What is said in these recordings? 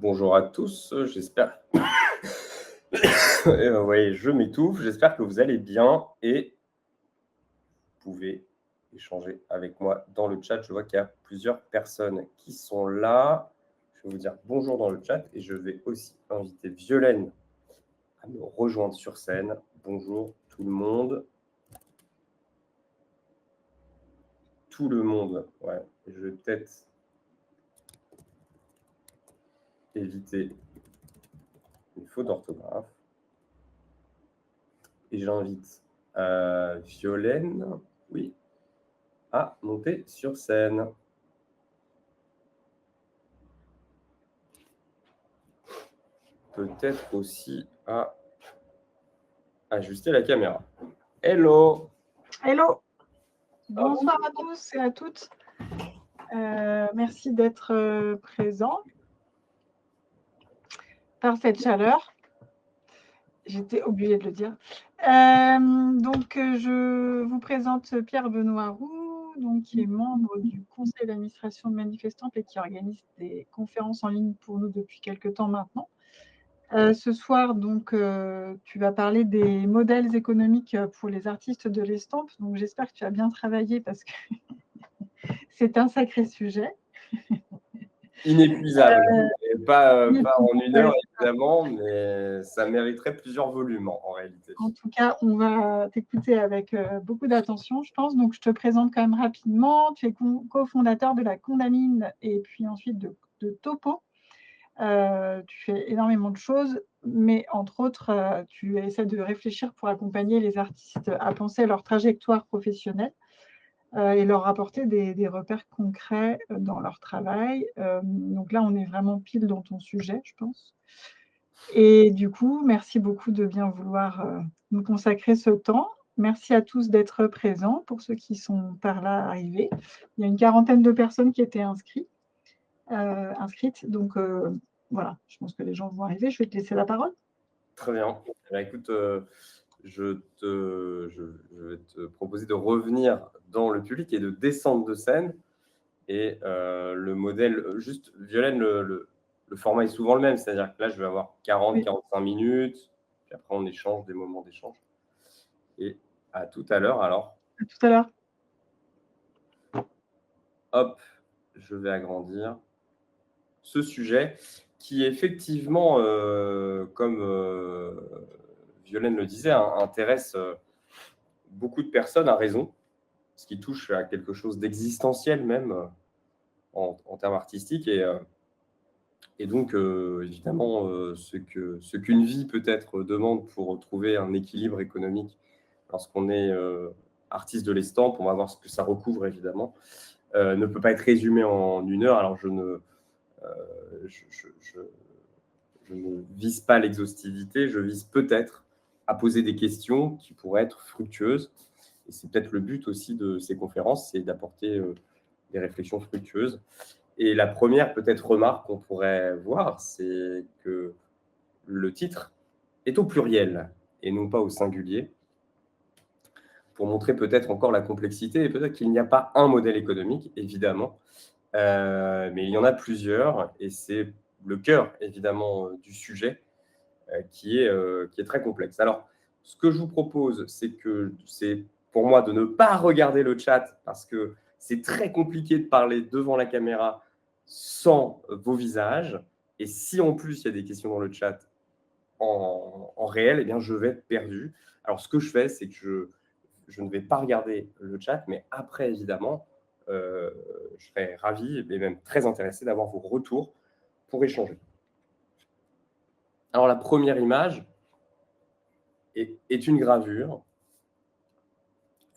Bonjour à tous, j'espère. Oui, je m'étouffe, j'espère que vous allez bien et vous pouvez échanger avec moi dans le chat. Je vois qu'il y a plusieurs personnes qui sont là. Je vais vous dire bonjour dans le chat et je vais aussi inviter Violaine à me rejoindre sur scène. Bonjour tout le monde. Tout le monde, ouais. Je vais peut-être éviter une faute d'orthographe. Et j'invite Violaine, oui, à monter sur scène. Peut-être aussi à ajuster la caméra. Hello! Hello! Bonsoir à tous et à toutes. Merci d'être présents. Parfaite chaleur. J'étais obligée de le dire. Je vous présente Pierre-Benoît Roux, qui est membre du conseil d'administration de Manifestamp et qui organise des conférences en ligne pour nous depuis quelques temps maintenant. Ce soir, tu vas parler des modèles économiques pour les artistes de l'Estampes. Donc, j'espère que tu as bien travaillé parce que c'est un sacré sujet. Inépuisable. Pas en une heure, évidemment, mais ça mériterait plusieurs volumes en réalité. En tout cas, on va t'écouter avec beaucoup d'attention, je pense. Donc, je te présente quand même rapidement. Tu es cofondateur de la Condamine et puis ensuite de Topo. Tu fais énormément de choses, mais entre autres, tu essaies de réfléchir pour accompagner les artistes à penser leur trajectoire professionnelle et leur apporter des repères concrets dans leur travail. Donc là, on est vraiment pile dans ton sujet, je pense. Et du coup, merci beaucoup de bien vouloir nous consacrer ce temps. Merci à tous d'être présents, pour ceux qui sont par là arrivés. Il y a une quarantaine de personnes qui étaient inscrites. Donc, voilà, je pense que les gens vont arriver. Je vais te laisser la parole. Très bien. Écoute, je vais te proposer de revenir dans le public et de descendre de scène. Et le modèle, juste, Violaine, le format est souvent le même, c'est-à-dire que là, je vais avoir 40-45 minutes, puis après, on échange, des moments d'échange. Et à tout à l'heure, alors. À tout à l'heure. Hop, je vais agrandir ce sujet qui, effectivement, comme Violaine le disait, intéresse beaucoup de personnes à raison, ce qui touche à quelque chose d'existentiel même en termes artistiques. Et donc, évidemment, ce qu'une vie peut-être demande pour trouver un équilibre économique lorsqu'on est artiste de l'estampe, on va voir ce que ça recouvre, évidemment, ne peut pas être résumé en une heure. Alors, je ne vise pas l'exhaustivité, je vise peut-être à poser des questions qui pourraient être fructueuses. Et c'est peut-être le but aussi de ces conférences, c'est d'apporter des réflexions fructueuses. Et la première, peut-être, remarque qu'on pourrait voir, c'est que le titre est au pluriel et non pas au singulier, pour montrer peut-être encore la complexité et peut-être qu'il n'y a pas un modèle économique, évidemment, mais il y en a plusieurs et c'est le cœur, évidemment, du sujet qui est très complexe. Alors, ce que je vous propose, c'est pour moi de ne pas regarder le chat parce que c'est très compliqué de parler devant la caméra sans vos visages. Et si en plus il y a des questions dans le chat en réel, eh bien je vais être perdu. Alors ce que je fais, c'est que je ne vais pas regarder le chat, mais après évidemment, je serais ravi et même très intéressé d'avoir vos retours pour échanger. Alors la première image est une gravure,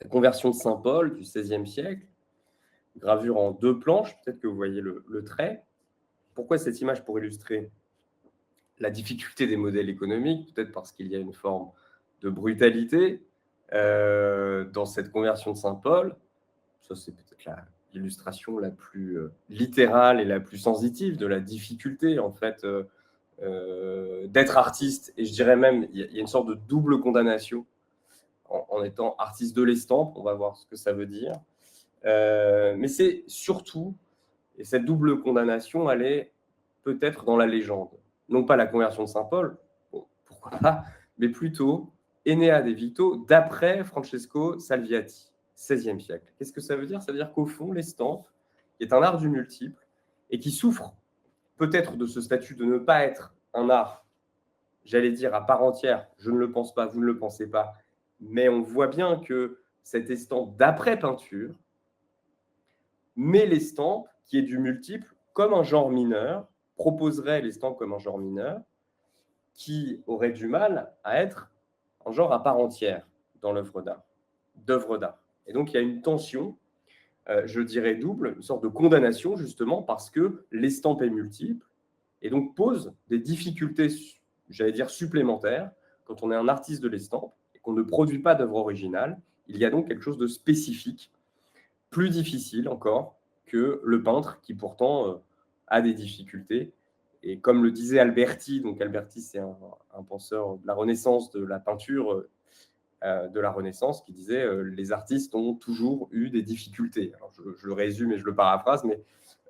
la conversion de Saint-Paul du XVIe siècle, gravure en 2 planches, peut-être que vous voyez le trait. Pourquoi cette image? Pour illustrer la difficulté des modèles économiques, peut-être parce qu'il y a une forme de brutalité dans cette conversion de Saint-Paul. Ça, c'est peut-être l'illustration la plus littérale et la plus sensitive de la difficulté, en fait, d'être artiste. Et je dirais même, il y a une sorte de double condamnation en étant artiste de l'estampe. On va voir ce que ça veut dire. Mais c'est surtout, et cette double condamnation, elle est peut-être dans la légende. Non pas la conversion de Saint Paul, bon, pourquoi pas, mais plutôt Enea de Vito d'après Francesco Salviati, XVIe siècle. Qu'est-ce que ça veut dire? Ça veut dire qu'au fond, l'estampe est un art du multiple et qui souffre peut-être de ce statut de ne pas être un art, j'allais dire, à part entière. Je ne le pense pas, vous ne le pensez pas, mais on voit bien que cette estampe d'après-peinture met l'estampe, qui est du multiple, comme un genre mineur, proposerait l'estampe comme un genre mineur, qui aurait du mal à être un genre à part entière dans l'œuvre d'art. Et donc, il y a une tension, je dirais double, une sorte de condamnation, justement, parce que l'estampe est multiple, et donc pose des difficultés, j'allais dire, supplémentaires, quand on est un artiste de l'estampe, et qu'on ne produit pas d'œuvre originale. Il y a donc quelque chose de spécifique, plus difficile encore, que le peintre, qui pourtant a des difficultés. Et comme le disait Alberti, donc Alberti, c'est un penseur de la Renaissance, de la peinture de la Renaissance, qui disait les artistes ont toujours eu des difficultés. Alors, je le résume et je le paraphrase, mais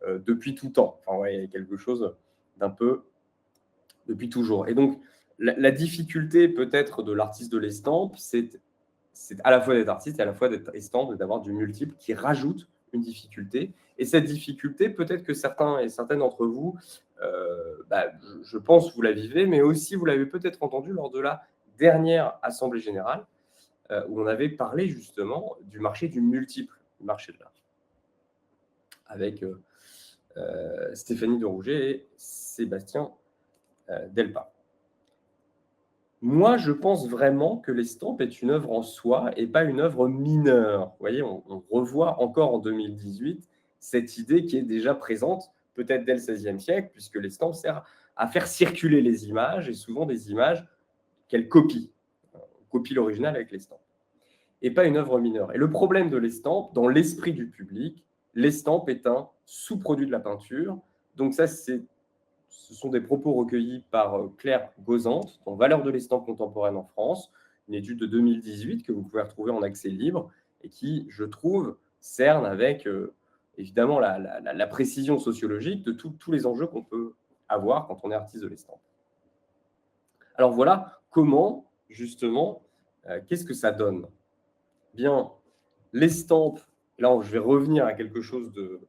depuis tout temps. Enfin, ouais, il y a quelque chose d'un peu depuis toujours. Et donc, la difficulté peut-être de l'artiste de l'estampe, c'est à la fois d'être artiste et à la fois d'être estampe, d'avoir du multiple qui rajoute une difficulté. Et cette difficulté, peut-être que certains et certaines d'entre vous, je pense, vous la vivez, mais aussi vous l'avez peut-être entendu lors de la dernière Assemblée générale, où on avait parlé justement du marché du multiple, du marché de l'art, avec Stéphanie de Rouget et Sébastien Delpa. Moi, je pense vraiment que l'estampe est une œuvre en soi et pas une œuvre mineure. Vous voyez, on revoit encore en 2018 cette idée qui est déjà présente, peut-être dès le XVIe siècle, puisque l'estampe sert à faire circuler les images, et souvent des images qu'elle copie. On copie l'original avec l'estampe, et pas une œuvre mineure. Et le problème de l'estampe, dans l'esprit du public, l'estampe est un sous-produit de la peinture. Donc ça, ce sont des propos recueillis par Claire Gozante dans Valeurs de l'estampe contemporaine en France, une étude de 2018 que vous pouvez retrouver en accès libre et qui, je trouve, cerne avec évidemment la précision sociologique de tous les enjeux qu'on peut avoir quand on est artiste de l'estampe. Alors voilà comment, justement, qu'est-ce que ça donne? Bien, l'estampe, là je vais revenir à quelque chose de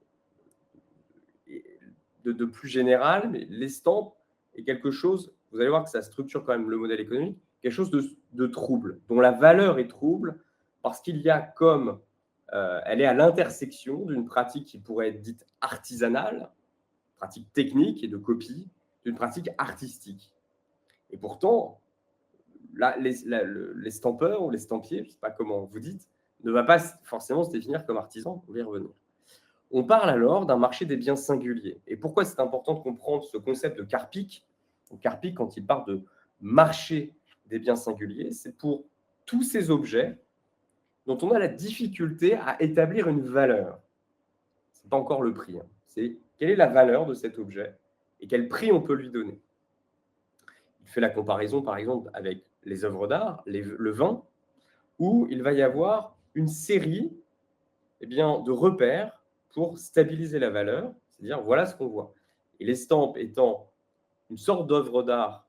plus général, mais l'estampe est quelque chose, vous allez voir que ça structure quand même le modèle économique, quelque chose de trouble, dont la valeur est trouble, parce qu'il y a comme, elle est à l'intersection d'une pratique qui pourrait être dite artisanale, pratique technique et de copie, d'une pratique artistique. Et pourtant, là, l'estampeur ou l'estampier, je ne sais pas comment vous dites, ne va pas forcément se définir comme artisan, on va y revenir. On parle alors d'un marché des biens singuliers. Et pourquoi c'est important de comprendre ce concept de Karpik? Karpik, quand il parle de marché des biens singuliers, c'est pour tous ces objets dont on a la difficulté à établir une valeur. Ce n'est pas encore le prix. C'est quelle est la valeur de cet objet et quel prix on peut lui donner. Il fait la comparaison, par exemple, avec les œuvres d'art, le vin, où il va y avoir une série de repères pour stabiliser la valeur, c'est-à-dire voilà ce qu'on voit. Et l'estampe étant une sorte d'œuvre d'art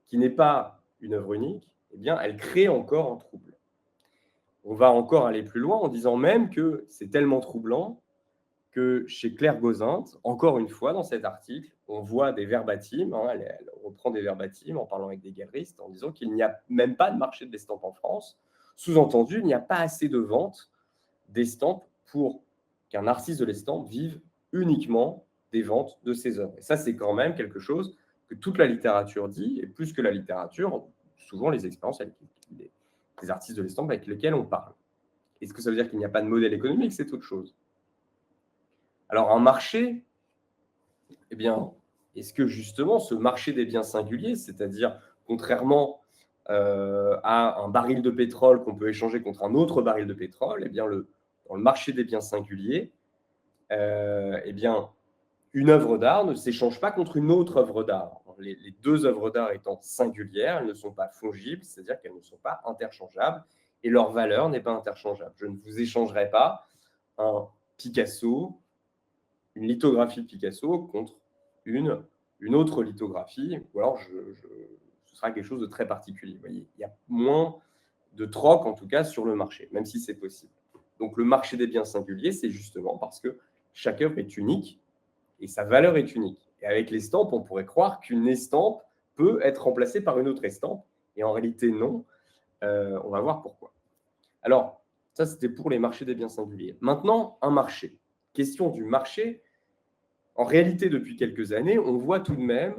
qui n'est pas une œuvre unique, elle crée encore un trouble. On va encore aller plus loin en disant même que c'est tellement troublant que chez Claire Gozinte, encore une fois dans cet article, on voit des verbatims, elle reprend des verbatims en parlant avec des galeristes, en disant qu'il n'y a même pas de marché de l'estampe en France. Sous-entendu, il n'y a pas assez de ventes d'estampes pour qu'un artiste de l'estampe vive uniquement des ventes de ses œuvres. Et ça, c'est quand même quelque chose que toute la littérature dit, et plus que la littérature, souvent les expériences avec les artistes de l'estampe avec lesquels on parle. Est-ce que ça veut dire qu'il n'y a pas de modèle économique? C'est autre chose. Alors, un marché, est-ce que justement ce marché des biens singuliers, c'est-à-dire contrairement à un baril de pétrole qu'on peut échanger contre un autre baril de pétrole, dans le marché des biens singuliers, une œuvre d'art ne s'échange pas contre une autre œuvre d'art. Les deux œuvres d'art étant singulières, elles ne sont pas fongibles, c'est-à-dire qu'elles ne sont pas interchangeables, et leur valeur n'est pas interchangeable. Je ne vous échangerai pas un Picasso, une lithographie de Picasso contre une autre lithographie, ou alors ce sera quelque chose de très particulier. Vous voyez, il y a moins de troc, en tout cas, sur le marché, même si c'est possible. Donc, le marché des biens singuliers, c'est justement parce que chaque œuvre est unique et sa valeur est unique. Et avec l'estampe, on pourrait croire qu'une estampe peut être remplacée par une autre estampe, et en réalité, non. On va voir pourquoi. Alors, ça, c'était pour les marchés des biens singuliers. Maintenant, un marché. Question du marché. En réalité, depuis quelques années, on voit tout de même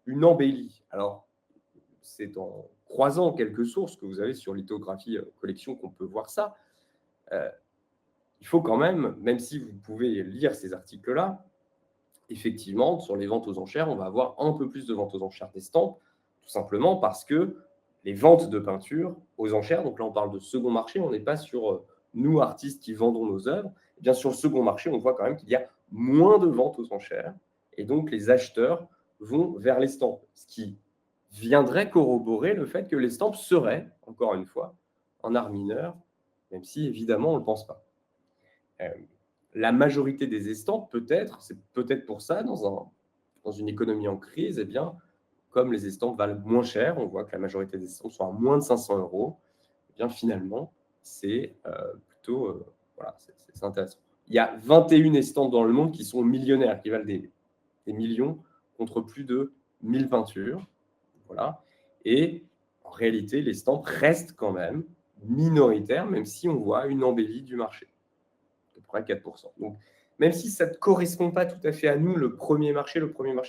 une embellie. Alors, c'est en croisant quelques sources que vous avez sur Lithographie Collection qu'on peut voir ça. Il faut quand même si vous pouvez lire ces articles-là, effectivement, sur les ventes aux enchères, on va avoir un peu plus de ventes aux enchères d'estampes, tout simplement parce que les ventes de peinture aux enchères, donc là on parle de second marché, on n'est pas sur nous, artistes, qui vendons nos œuvres. Eh bien, sur le second marché, on voit quand même qu'il y a moins de ventes aux enchères, et donc les acheteurs vont vers l'estampe, ce qui viendrait corroborer le fait que l'estampe serait, encore une fois, en art mineur, même si évidemment on ne le pense pas. La majorité des estampes, c'est peut-être pour ça, dans une économie en crise, eh bien, comme les estampes valent moins cher, on voit que la majorité des estampes sont à moins de 500 €, eh bien, finalement, c'est plutôt voilà, c'est intéressant. Il y a 21 estampes dans le monde qui sont millionnaires, qui valent des millions, contre plus de 1000 peintures. Voilà. Et en réalité, l'estampe reste quand même minoritaire, même si on voit une embellie du marché, à peu près 4%. Donc, même si ça ne correspond pas tout à fait à nous, le premier marché,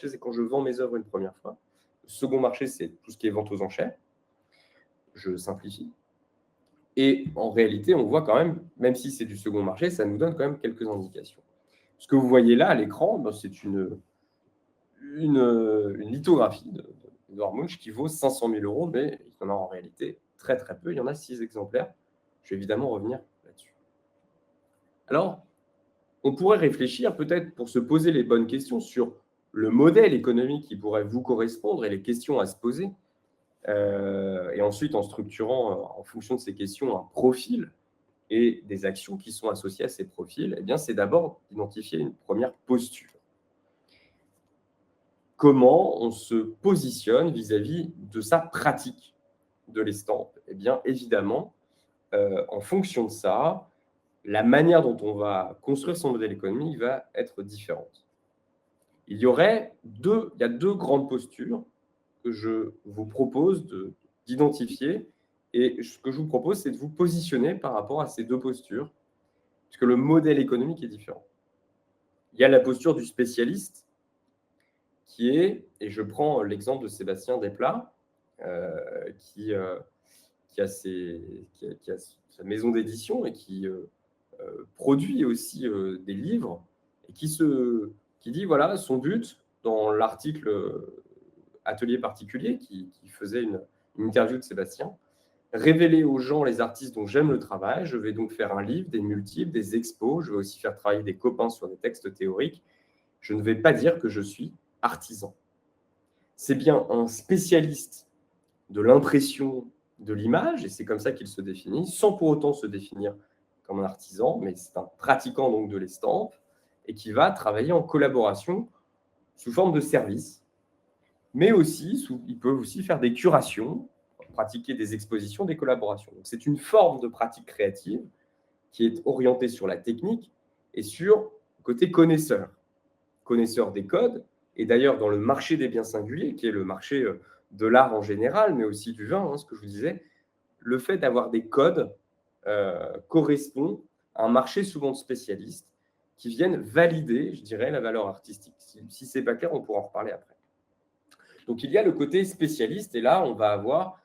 c'est quand je vends mes œuvres une première fois. Le second marché, c'est tout ce qui est vente aux enchères. Je simplifie. Et en réalité, on voit quand même si c'est du second marché, ça nous donne quand même quelques indications. Ce que vous voyez là à l'écran, c'est une lithographie d'Edouard Munch qui vaut 500 000 €, mais il y en a en réalité très très peu. Il y en a 6 exemplaires. Je vais évidemment revenir là-dessus. Alors, on pourrait réfléchir peut-être pour se poser les bonnes questions sur le modèle économique qui pourrait vous correspondre et les questions à se poser. Et ensuite, en structurant en fonction de ces questions un profil et des actions qui sont associées à ces profils, eh bien, c'est d'abord d'identifier une première posture. Comment on se positionne vis-à-vis de sa pratique de l'estampe? Eh bien, évidemment, en fonction de ça, la manière dont on va construire son modèle économique va être différente. Il y a deux grandes postures que je vous propose d'identifier, et ce que je vous propose, c'est de vous positionner par rapport à ces deux postures, puisque le modèle économique est différent. Il y a la posture du spécialiste, qui est, et je prends l'exemple de Sébastien Desplat, qui a sa maison d'édition et qui produit aussi des livres, et qui dit, voilà, son but dans l'article Atelier particulier, qui faisait une interview de Sébastien, révéler aux gens les artistes dont j'aime le travail. Je vais donc faire un livre, des multiples, des expos. Je vais aussi faire travailler des copains sur des textes théoriques. Je ne vais pas dire que je suis artisan. C'est bien un spécialiste de l'impression de l'image, et c'est comme ça qu'il se définit, sans pour autant se définir comme un artisan, mais c'est un pratiquant donc de l'estampe, et qui va travailler en collaboration sous forme de service, mais aussi, il peut aussi faire des curations, pratiquer des expositions, des collaborations. Donc, c'est une forme de pratique créative qui est orientée sur la technique et sur le côté connaisseur des codes. Et d'ailleurs, dans le marché des biens singuliers, qui est le marché de l'art en général, mais aussi du vin, ce que je vous disais, le fait d'avoir des codes correspond à un marché souvent de spécialistes qui viennent valider, je dirais, la valeur artistique. Si ce n'est pas clair, on pourra en reparler après. Donc, il y a le côté spécialiste, et là, on va avoir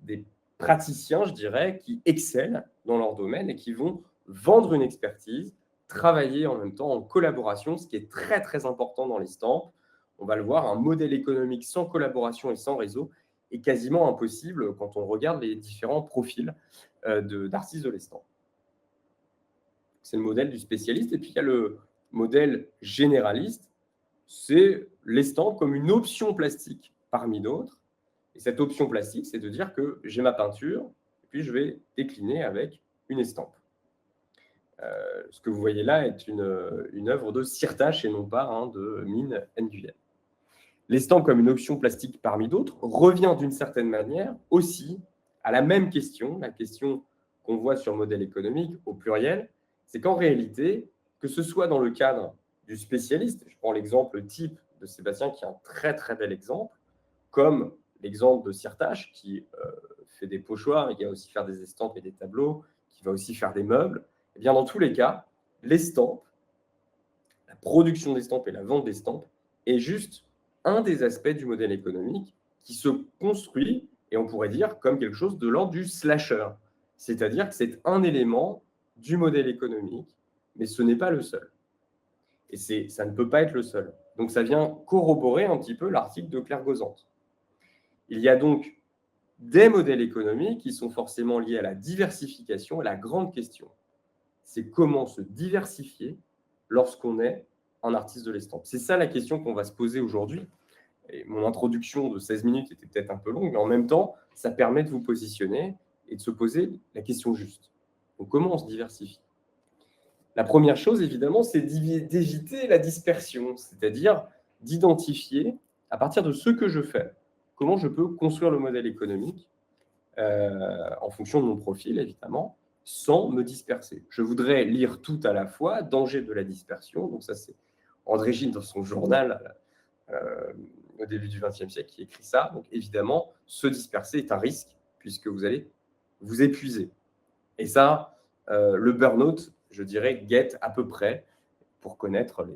des praticiens, je dirais, qui excellent dans leur domaine et qui vont vendre une expertise, travailler en même temps en collaboration, ce qui est très, très important dans l'estampe. On va le voir, un modèle économique sans collaboration et sans réseau est quasiment impossible quand on regarde les différents profils d'artistes de l'estampe. C'est le modèle du spécialiste. Et puis, il y a le modèle généraliste. C'est l'estampe comme une option plastique parmi d'autres. Et cette option plastique, c'est de dire que j'ai ma peinture, et puis je vais décliner avec une estampe. Ce que vous voyez là est une œuvre de Sirtash et non pas de Min Nguyen. L'estampe comme une option plastique parmi d'autres revient d'une certaine manière aussi à la même question, la question qu'on voit sur le modèle économique au pluriel, c'est qu'en réalité, que ce soit dans le cadre du spécialiste, je prends l'exemple type de Sébastien qui est un très très bel exemple, comme l'exemple de Sirtash qui fait des pochoirs, il va aussi faire des estampes et des tableaux, qui va aussi faire des meubles, et bien dans tous les cas, l'estampe, la production d'estampes et la vente d'estampes est juste un des aspects du modèle économique qui se construit, et on pourrait dire, comme quelque chose de l'ordre du slasher. C'est-à-dire que c'est un élément du modèle économique, mais ce n'est pas le seul. Et ça ne peut pas être le seul. Donc ça vient corroborer un petit peu l'article de Claire Gozante. Il y a donc des modèles économiques qui sont forcément liés à la diversification, et la grande question, c'est comment se diversifier lorsqu'on est un artiste de l'estampe. C'est ça la question qu'on va se poser aujourd'hui. Et mon introduction de 16 minutes était peut-être un peu longue, mais en même temps, ça permet de vous positionner et de se poser la question juste. Donc, comment on se diversifie? La première chose, évidemment, c'est d'éviter la dispersion, c'est-à-dire d'identifier, à partir de ce que je fais, comment je peux construire le modèle économique en fonction de mon profil, évidemment, sans me disperser. Je voudrais lire tout à la fois, danger de la dispersion. Donc ça, c'est André Gide dans son journal au début du XXe siècle qui écrit ça. Donc évidemment, se disperser est un risque puisque vous allez vous épuiser. Et ça, le burn-out, je dirais, guette à peu près pour connaître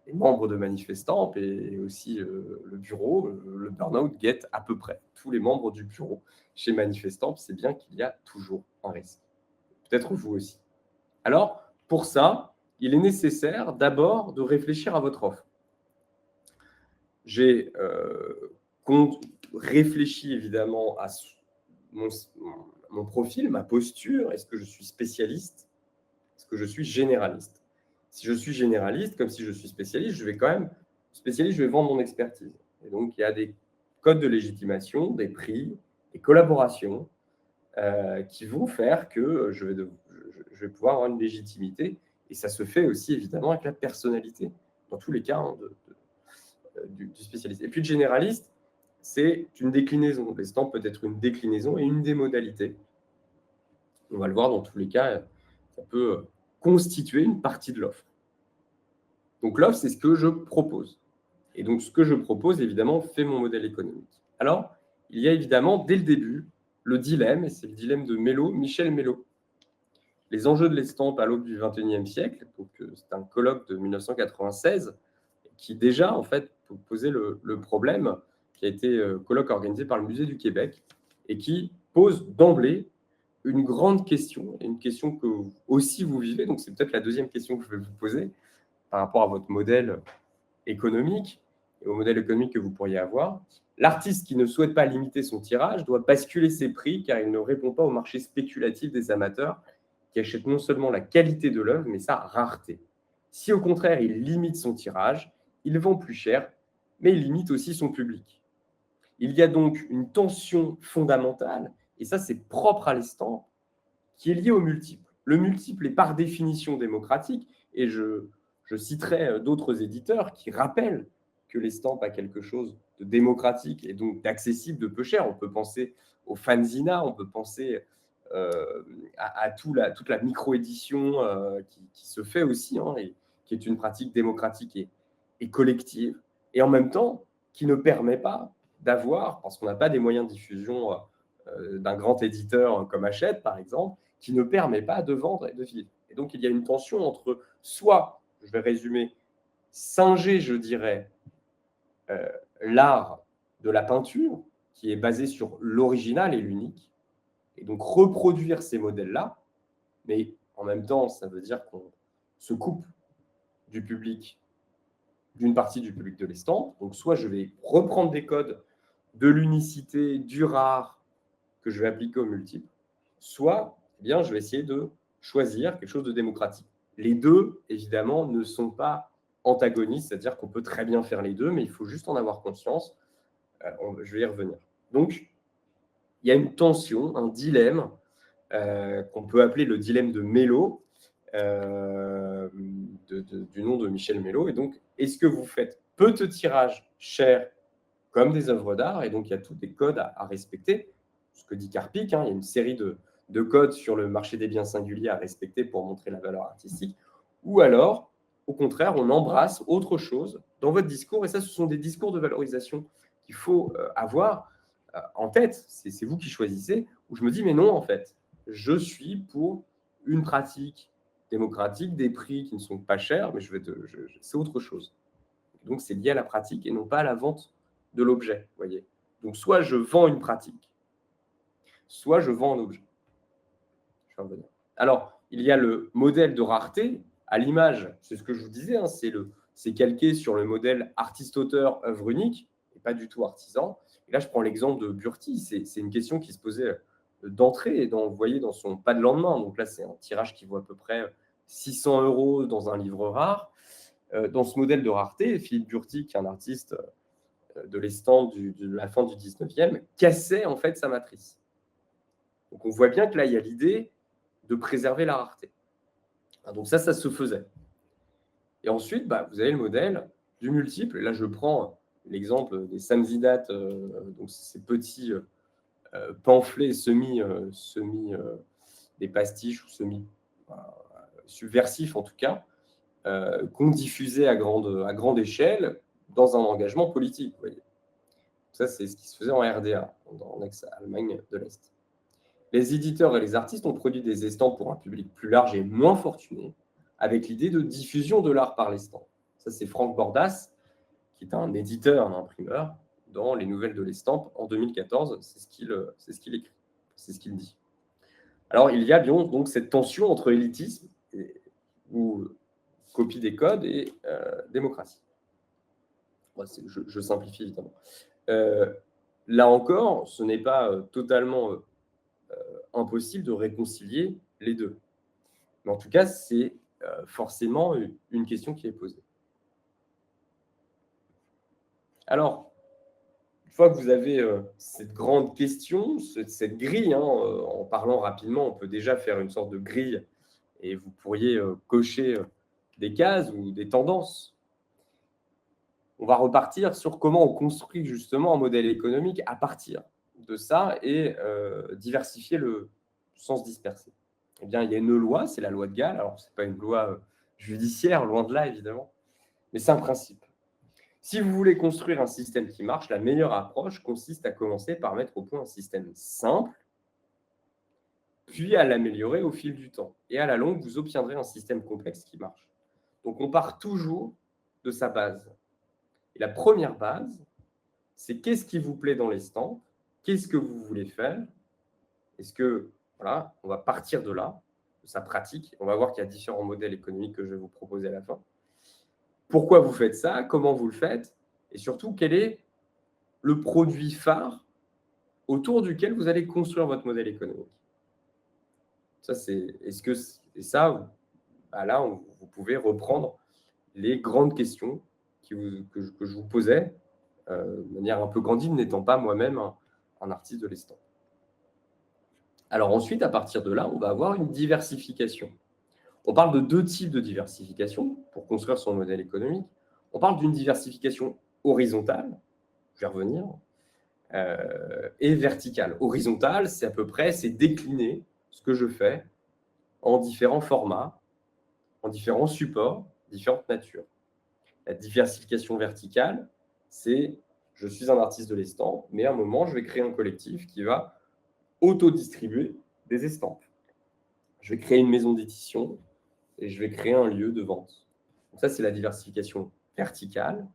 les membres de Manifestamp et aussi le bureau, le burn-out guette à peu près tous les membres du bureau chez Manifestamp, c'est bien qu'il y a toujours un risque. Peut-être vous aussi. Alors, pour ça, il est nécessaire d'abord de réfléchir à votre offre. J'ai réfléchi évidemment à mon profil, ma posture. Est-ce que je suis spécialiste? Est-ce que je suis généraliste? Si je suis généraliste, comme si je suis spécialiste, je vais quand même, spécialiste, je vais vendre mon expertise. Et donc, il y a des codes de légitimation, des prix, des collaborations qui vont faire que je vais pouvoir avoir une légitimité. Et ça se fait aussi, évidemment, avec la personnalité, dans tous les cas du spécialiste. Et puis, le généraliste, c'est une déclinaison. L'estampe peut être une déclinaison et une des modalités. On va le voir dans tous les cas, ça peut constituer une partie de l'offre. Donc l'offre, c'est ce que je propose. Et donc ce que je propose, évidemment, fait mon modèle économique. Alors, il y a évidemment, dès le début, le dilemme, et c'est le dilemme de Michel Mello. Les enjeux de l'estampe à l'aube du XXIe siècle, donc c'est un colloque de 1996, qui déjà, en fait, posait le problème, qui a été colloque organisé par le Musée du Québec, et qui pose d'emblée une grande question, et une question que aussi vous vivez, donc c'est peut-être la deuxième question que je vais vous poser par rapport à votre modèle économique et au modèle économique que vous pourriez avoir. L'artiste qui ne souhaite pas limiter son tirage doit basculer ses prix car il ne répond pas au marché spéculatif des amateurs qui achètent non seulement la qualité de l'œuvre, mais sa rareté. Si au contraire il limite son tirage, il vend plus cher, mais il limite aussi son public. Il y a donc une tension fondamentale, et ça c'est propre à l'estampe, qui est liée au multiple. Le multiple est par définition démocratique, et je citerai d'autres éditeurs qui rappellent que l'estampe a quelque chose de démocratique et donc d'accessible, de peu cher. On peut penser au fanzina, on peut penser à toute la micro-édition qui se fait aussi, et qui est une pratique démocratique et collective, et en même temps qui ne permet pas d'avoir, parce qu'on n'a pas des moyens de diffusion d'un grand éditeur comme Hachette, par exemple, qui ne permet pas de vendre et de vivre. Et donc, il y a une tension entre soit, je vais résumer, singer, je dirais, l'art de la peinture, qui est basé sur l'original et l'unique, et donc reproduire ces modèles-là, mais en même temps, ça veut dire qu'on se coupe du public, d'une partie du public de l'estampe. Donc, soit je vais reprendre des codes de l'unicité, du rare, que je vais appliquer au multiple, soit eh bien, je vais essayer de choisir quelque chose de démocratique. Les deux, évidemment, ne sont pas antagonistes, c'est-à-dire qu'on peut très bien faire les deux, mais il faut juste en avoir conscience. Je vais y revenir. Donc, il y a une tension, un dilemme qu'on peut appeler le dilemme de Mello, du nom de Michel Mello. Et donc, est-ce que vous faites peu de tirages chers comme des œuvres d'art? Et donc, il y a tous des codes à respecter. Ce que dit Karpik, hein, il y a une série de codes sur le marché des biens singuliers à respecter pour montrer la valeur artistique. Ou alors, au contraire, on embrasse autre chose dans votre discours. Et ça, ce sont des discours de valorisation qu'il faut avoir en tête. C'est vous qui choisissez. Où je me dis, mais non, en fait, je suis pour une pratique démocratique, des prix qui ne sont pas chers, mais c'est autre chose. Donc, c'est lié à la pratique et non pas à la vente de l'objet, voyez. Donc, soit je vends une pratique, soit je vends un objet. Je vais revenir. Alors, il y a le modèle de rareté à l'image. C'est ce que je vous disais, hein, c'est calqué sur le modèle artiste-auteur, œuvre unique, et pas du tout artisan. Et là, je prends l'exemple de Burti. C'est une question qui se posait d'entrée, et vous voyez, dans son pas de lendemain. Donc là, c'est un tirage qui vaut à peu près 600 € dans un livre rare. Dans ce modèle de rareté, Philippe Burti, qui est un artiste de l'estampe de la fin du 19e, cassait en fait sa matrice. Donc on voit bien que là, il y a l'idée de préserver la rareté. Donc ça se faisait. Et ensuite, vous avez le modèle du multiple. Et là, je prends l'exemple des samizdat, donc ces petits pamphlets semi des pastiches ou semi-subversifs en tout cas, qu'on diffusait à grande échelle dans un engagement politique. Vous voyez. Ça, c'est ce qui se faisait en RDA, en ex-Allemagne de l'Est. Les éditeurs et les artistes ont produit des estampes pour un public plus large et moins fortuné, avec l'idée de diffusion de l'art par l'estampes. Ça, c'est Franck Bordas, qui est un éditeur, un imprimeur, dans les Nouvelles de l'estampe en 2014. C'est ce qu'il écrit, c'est ce qu'il dit. Alors, il y a bien donc cette tension entre élitisme ou copie des codes et démocratie. Bon, je simplifie évidemment. Là encore, ce n'est pas totalement impossible de réconcilier les deux. Mais en tout cas, c'est forcément une question qui est posée. Alors, une fois que vous avez cette grande question, cette grille, hein, en parlant rapidement, on peut déjà faire une sorte de grille et vous pourriez cocher des cases ou des tendances. On va repartir sur comment on construit justement un modèle économique à partir de ça et diversifier le sens dispersé. Eh bien, il y a une loi, c'est la loi de Galles. Alors, ce n'est pas une loi judiciaire, loin de là, évidemment, mais c'est un principe. Si vous voulez construire un système qui marche, la meilleure approche consiste à commencer par mettre au point un système simple, puis à l'améliorer au fil du temps. Et à la longue, vous obtiendrez un système complexe qui marche. Donc, on part toujours de sa base. Et la première base, c'est qu'est-ce qui vous plaît dans l'estampe, qu'est-ce que vous voulez faire. Est-ce que, voilà, on va partir de là, de sa pratique. On va voir qu'il y a différents modèles économiques que je vais vous proposer à la fin. Pourquoi vous faites ça, comment vous le faites, et surtout, quel est le produit phare autour duquel vous allez construire votre modèle économique. Ça, là, vous pouvez reprendre les grandes questions que je vous posais, de manière un peu candide, n'étant pas moi-même un artiste de l'estampe. Alors ensuite, à partir de là, on va avoir une diversification. On parle de deux types de diversification pour construire son modèle économique. On parle d'une diversification horizontale, je vais revenir, et verticale. Horizontale, c'est décliner ce que je fais en différents formats, en différents supports, différentes natures. La diversification verticale, c'est je suis un artiste de l'estampe, mais à un moment, je vais créer un collectif qui va auto-distribuer des estampes. Je vais créer une maison d'édition et je vais créer un lieu de vente. Donc ça, c'est la diversification verticale.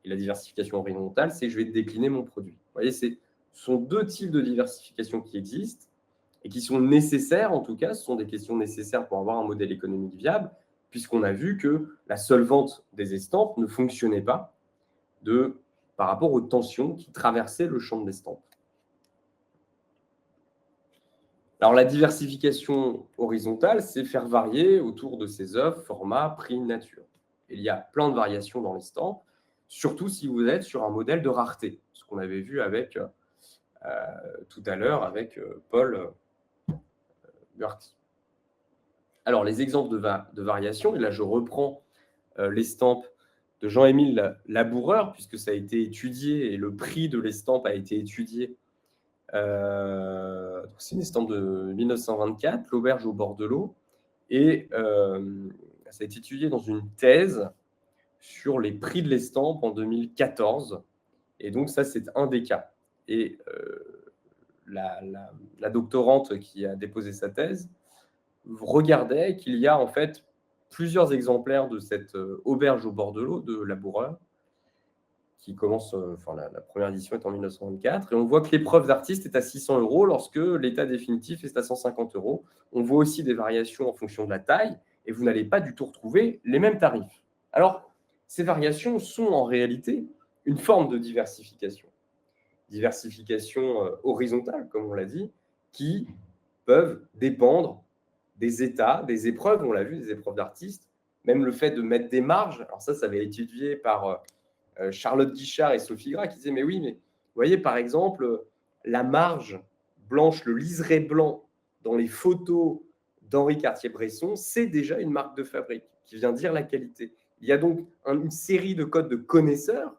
Et la diversification horizontale, c'est je vais décliner mon produit. Vous voyez, ce sont deux types de diversification qui existent et qui sont nécessaires, en tout cas, ce sont des questions nécessaires pour avoir un modèle économique viable, puisqu'on a vu que la seule vente des estampes ne fonctionnait pas par rapport aux tensions qui traversaient le champ de l'estampe. Alors, la diversification horizontale, c'est faire varier autour de ces œuvres, formats, prix, nature. Il y a plein de variations dans l'estampe, surtout si vous êtes sur un modèle de rareté, ce qu'on avait vu avec, tout à l'heure avec Paul Burti. Alors, les exemples de variations, et là, je reprends l'estampe de Jean-Émile Laboureur, puisque ça a été étudié et le prix de l'estampe a été étudié. C'est une estampe de 1924, l'auberge au bord de l'eau, et ça a été étudié dans une thèse sur les prix de l'estampe en 2014. Et donc, ça, c'est un des cas. Et la doctorante qui a déposé sa thèse regardait qu'il y a en fait plusieurs exemplaires de cette auberge au bord de l'eau de Laboureur, qui commence, la première édition est en 1924, et on voit que l'épreuve d'artiste est à 600 € lorsque l'état définitif est à 150 €. On voit aussi des variations en fonction de la taille, et vous n'allez pas du tout retrouver les mêmes tarifs. Alors, ces variations sont en réalité une forme de diversification. Diversification horizontale, comme on l'a dit, qui peuvent dépendre des états, des épreuves, on l'a vu, des épreuves d'artistes, même le fait de mettre des marges. Alors ça avait été étudié par Charlotte Guichard et Sophie Gras qui disaient, mais oui, mais vous voyez, par exemple, la marge blanche, le liseré blanc dans les photos d'Henri Cartier-Bresson, c'est déjà une marque de fabrique qui vient dire la qualité. Il y a donc une série de codes de connaisseurs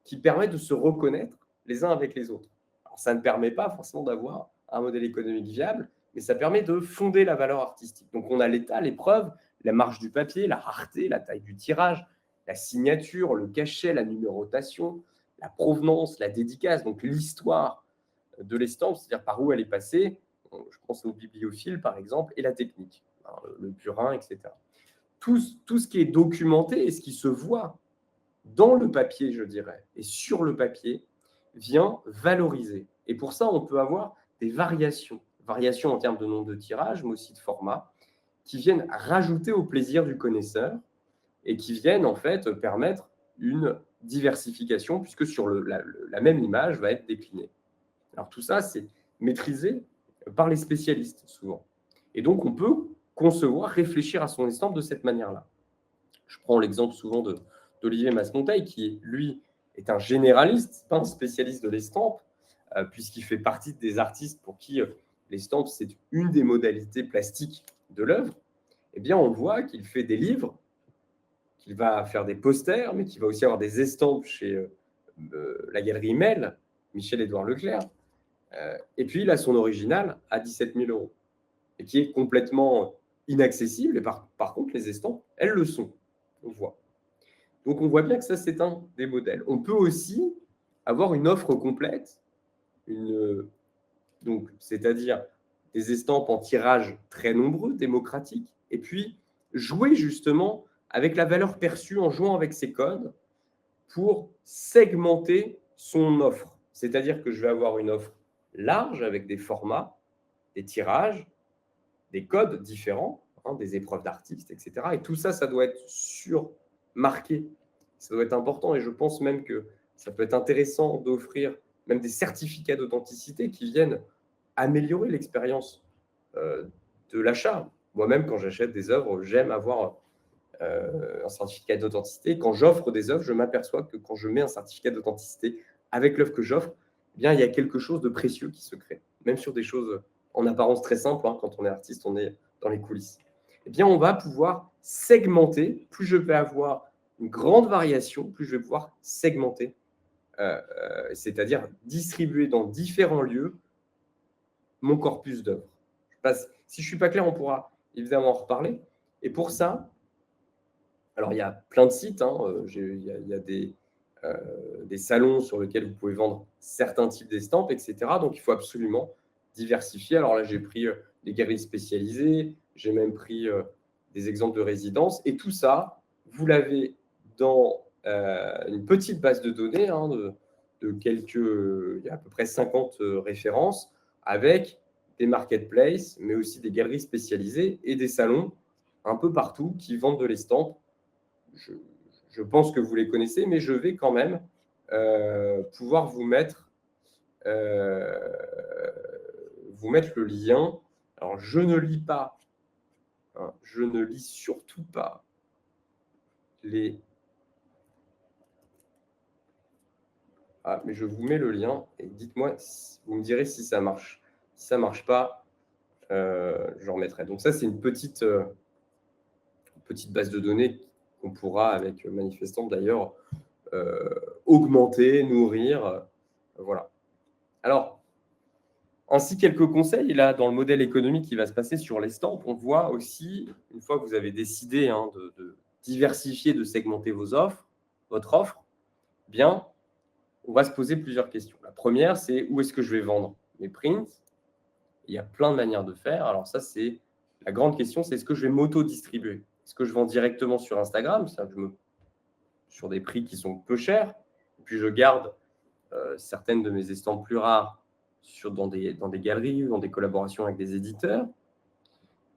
qui permettent de se reconnaître les uns avec les autres. Alors, ça ne permet pas forcément d'avoir un modèle économique viable, mais ça permet de fonder la valeur artistique. Donc, on a l'état, l'épreuve, la marge du papier, la rareté, la taille du tirage, la signature, le cachet, la numérotation, la provenance, la dédicace, donc l'histoire de l'estampe, c'est-à-dire par où elle est passée. Je pense au bibliophile, par exemple, et la technique, le burin, etc. Tout ce qui est documenté et ce qui se voit dans le papier, je dirais, et sur le papier, vient valoriser. Et pour ça, on peut avoir des variations. Variations en termes de nombre de tirages, mais aussi de format, qui viennent rajouter au plaisir du connaisseur et qui viennent en fait permettre une diversification, puisque sur la même image va être déclinée. Alors tout ça, c'est maîtrisé par les spécialistes, souvent. Et donc, on peut concevoir, réfléchir à son estampe de cette manière-là. Je prends l'exemple souvent d'Olivier Masmonteil, qui, lui, est un généraliste, pas un spécialiste de l'estampe, puisqu'il fait partie des artistes pour qui l'estampe, c'est une des modalités plastiques de l'œuvre. Eh bien, on voit qu'il fait des livres, qu'il va faire des posters, mais qu'il va aussi avoir des estampes chez la galerie Mel, Michel-Édouard Leclerc. Et puis, il a son original à 17 000 €, et qui est complètement inaccessible. Et par contre, les estampes, elles le sont. On voit. Donc, on voit bien que ça, c'est un des modèles. On peut aussi avoir une offre complète, c'est-à-dire des estampes en tirage très nombreux, démocratiques, et puis jouer justement avec la valeur perçue en jouant avec ces codes pour segmenter son offre. C'est-à-dire que je vais avoir une offre large avec des formats, des tirages, des codes différents, des épreuves d'artistes, etc. Et tout ça, ça doit être surmarqué. Ça doit être important, et je pense même que ça peut être intéressant d'offrir même des certificats d'authenticité qui viennent améliorer l'expérience de l'achat. Moi-même, quand j'achète des œuvres, j'aime avoir un certificat d'authenticité. Quand j'offre des œuvres, je m'aperçois que quand je mets un certificat d'authenticité avec l'œuvre que j'offre, eh bien, il y a quelque chose de précieux qui se crée, même sur des choses en apparence très simples. Quand on est artiste, on est dans les coulisses. Eh bien, on va pouvoir segmenter. Plus je vais avoir une grande variation, plus je vais pouvoir segmenter, c'est-à-dire distribuer dans différents lieux mon corpus d'œuvres. Si je ne suis pas clair, on pourra évidemment en reparler. Et pour ça, alors il y a plein de sites, il y a des salons sur lesquels vous pouvez vendre certains types d'estampes, etc. Donc il faut absolument diversifier. Alors là, j'ai pris des galeries spécialisées, j'ai même pris des exemples de résidences, et tout ça, vous l'avez dans une petite base de données de il y a à peu près 50 références, avec des marketplaces, mais aussi des galeries spécialisées et des salons un peu partout qui vendent de l'estampe. Je pense que vous les connaissez, mais je vais quand même pouvoir vous mettre le lien. Alors, je ne lis pas, je ne lis surtout pas les... Ah, mais je vous mets le lien et dites-moi, vous me direz si ça marche. Si ça ne marche pas, je remettrai. Donc ça, c'est une petite base de données qu'on pourra, avec Manifestant d'ailleurs, augmenter, nourrir. Voilà. Alors, ainsi, quelques conseils là dans le modèle économique qui va se passer sur l'estampes. On voit aussi, une fois que vous avez décidé de diversifier, de segmenter votre offre, bien, on va se poser plusieurs questions. La première, c'est où est-ce que je vais vendre mes prints? Il y a plein de manières de faire. Alors ça, c'est la grande question, c'est est-ce que je vais m'auto-distribuer? Est-ce que je vends directement sur Instagram, sur des prix qui sont peu chers, et puis je garde certaines de mes estampes plus rares dans des galeries ou dans des collaborations avec des éditeurs?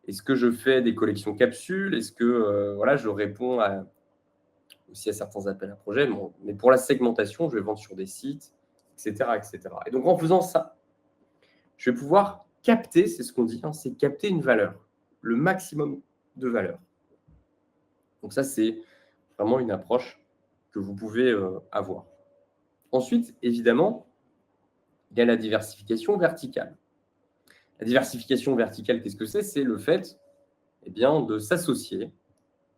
Est-ce que je fais des collections capsules? Est-ce que je réponds aussi à certains appels à projets? Bon, mais pour la segmentation, je vais vendre sur des sites, etc., etc. Et donc, en faisant ça, je vais pouvoir capter, c'est ce qu'on dit, c'est capter une valeur, le maximum de valeur. Donc ça, c'est vraiment une approche que vous pouvez avoir. Ensuite, évidemment, il y a la diversification verticale. La diversification verticale, qu'est-ce que c'est? C'est le fait de s'associer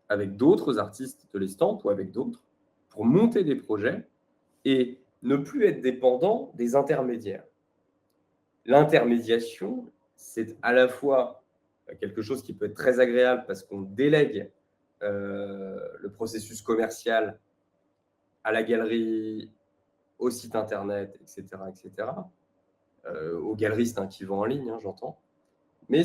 avec d'autres artistes de l'estampe ou avec d'autres pour monter des projets et ne plus être dépendant des intermédiaires. L'intermédiation, c'est à la fois quelque chose qui peut être très agréable parce qu'on délègue le processus commercial à la galerie, au site internet, etc., aux galeristes qui vont en ligne, j'entends. Mais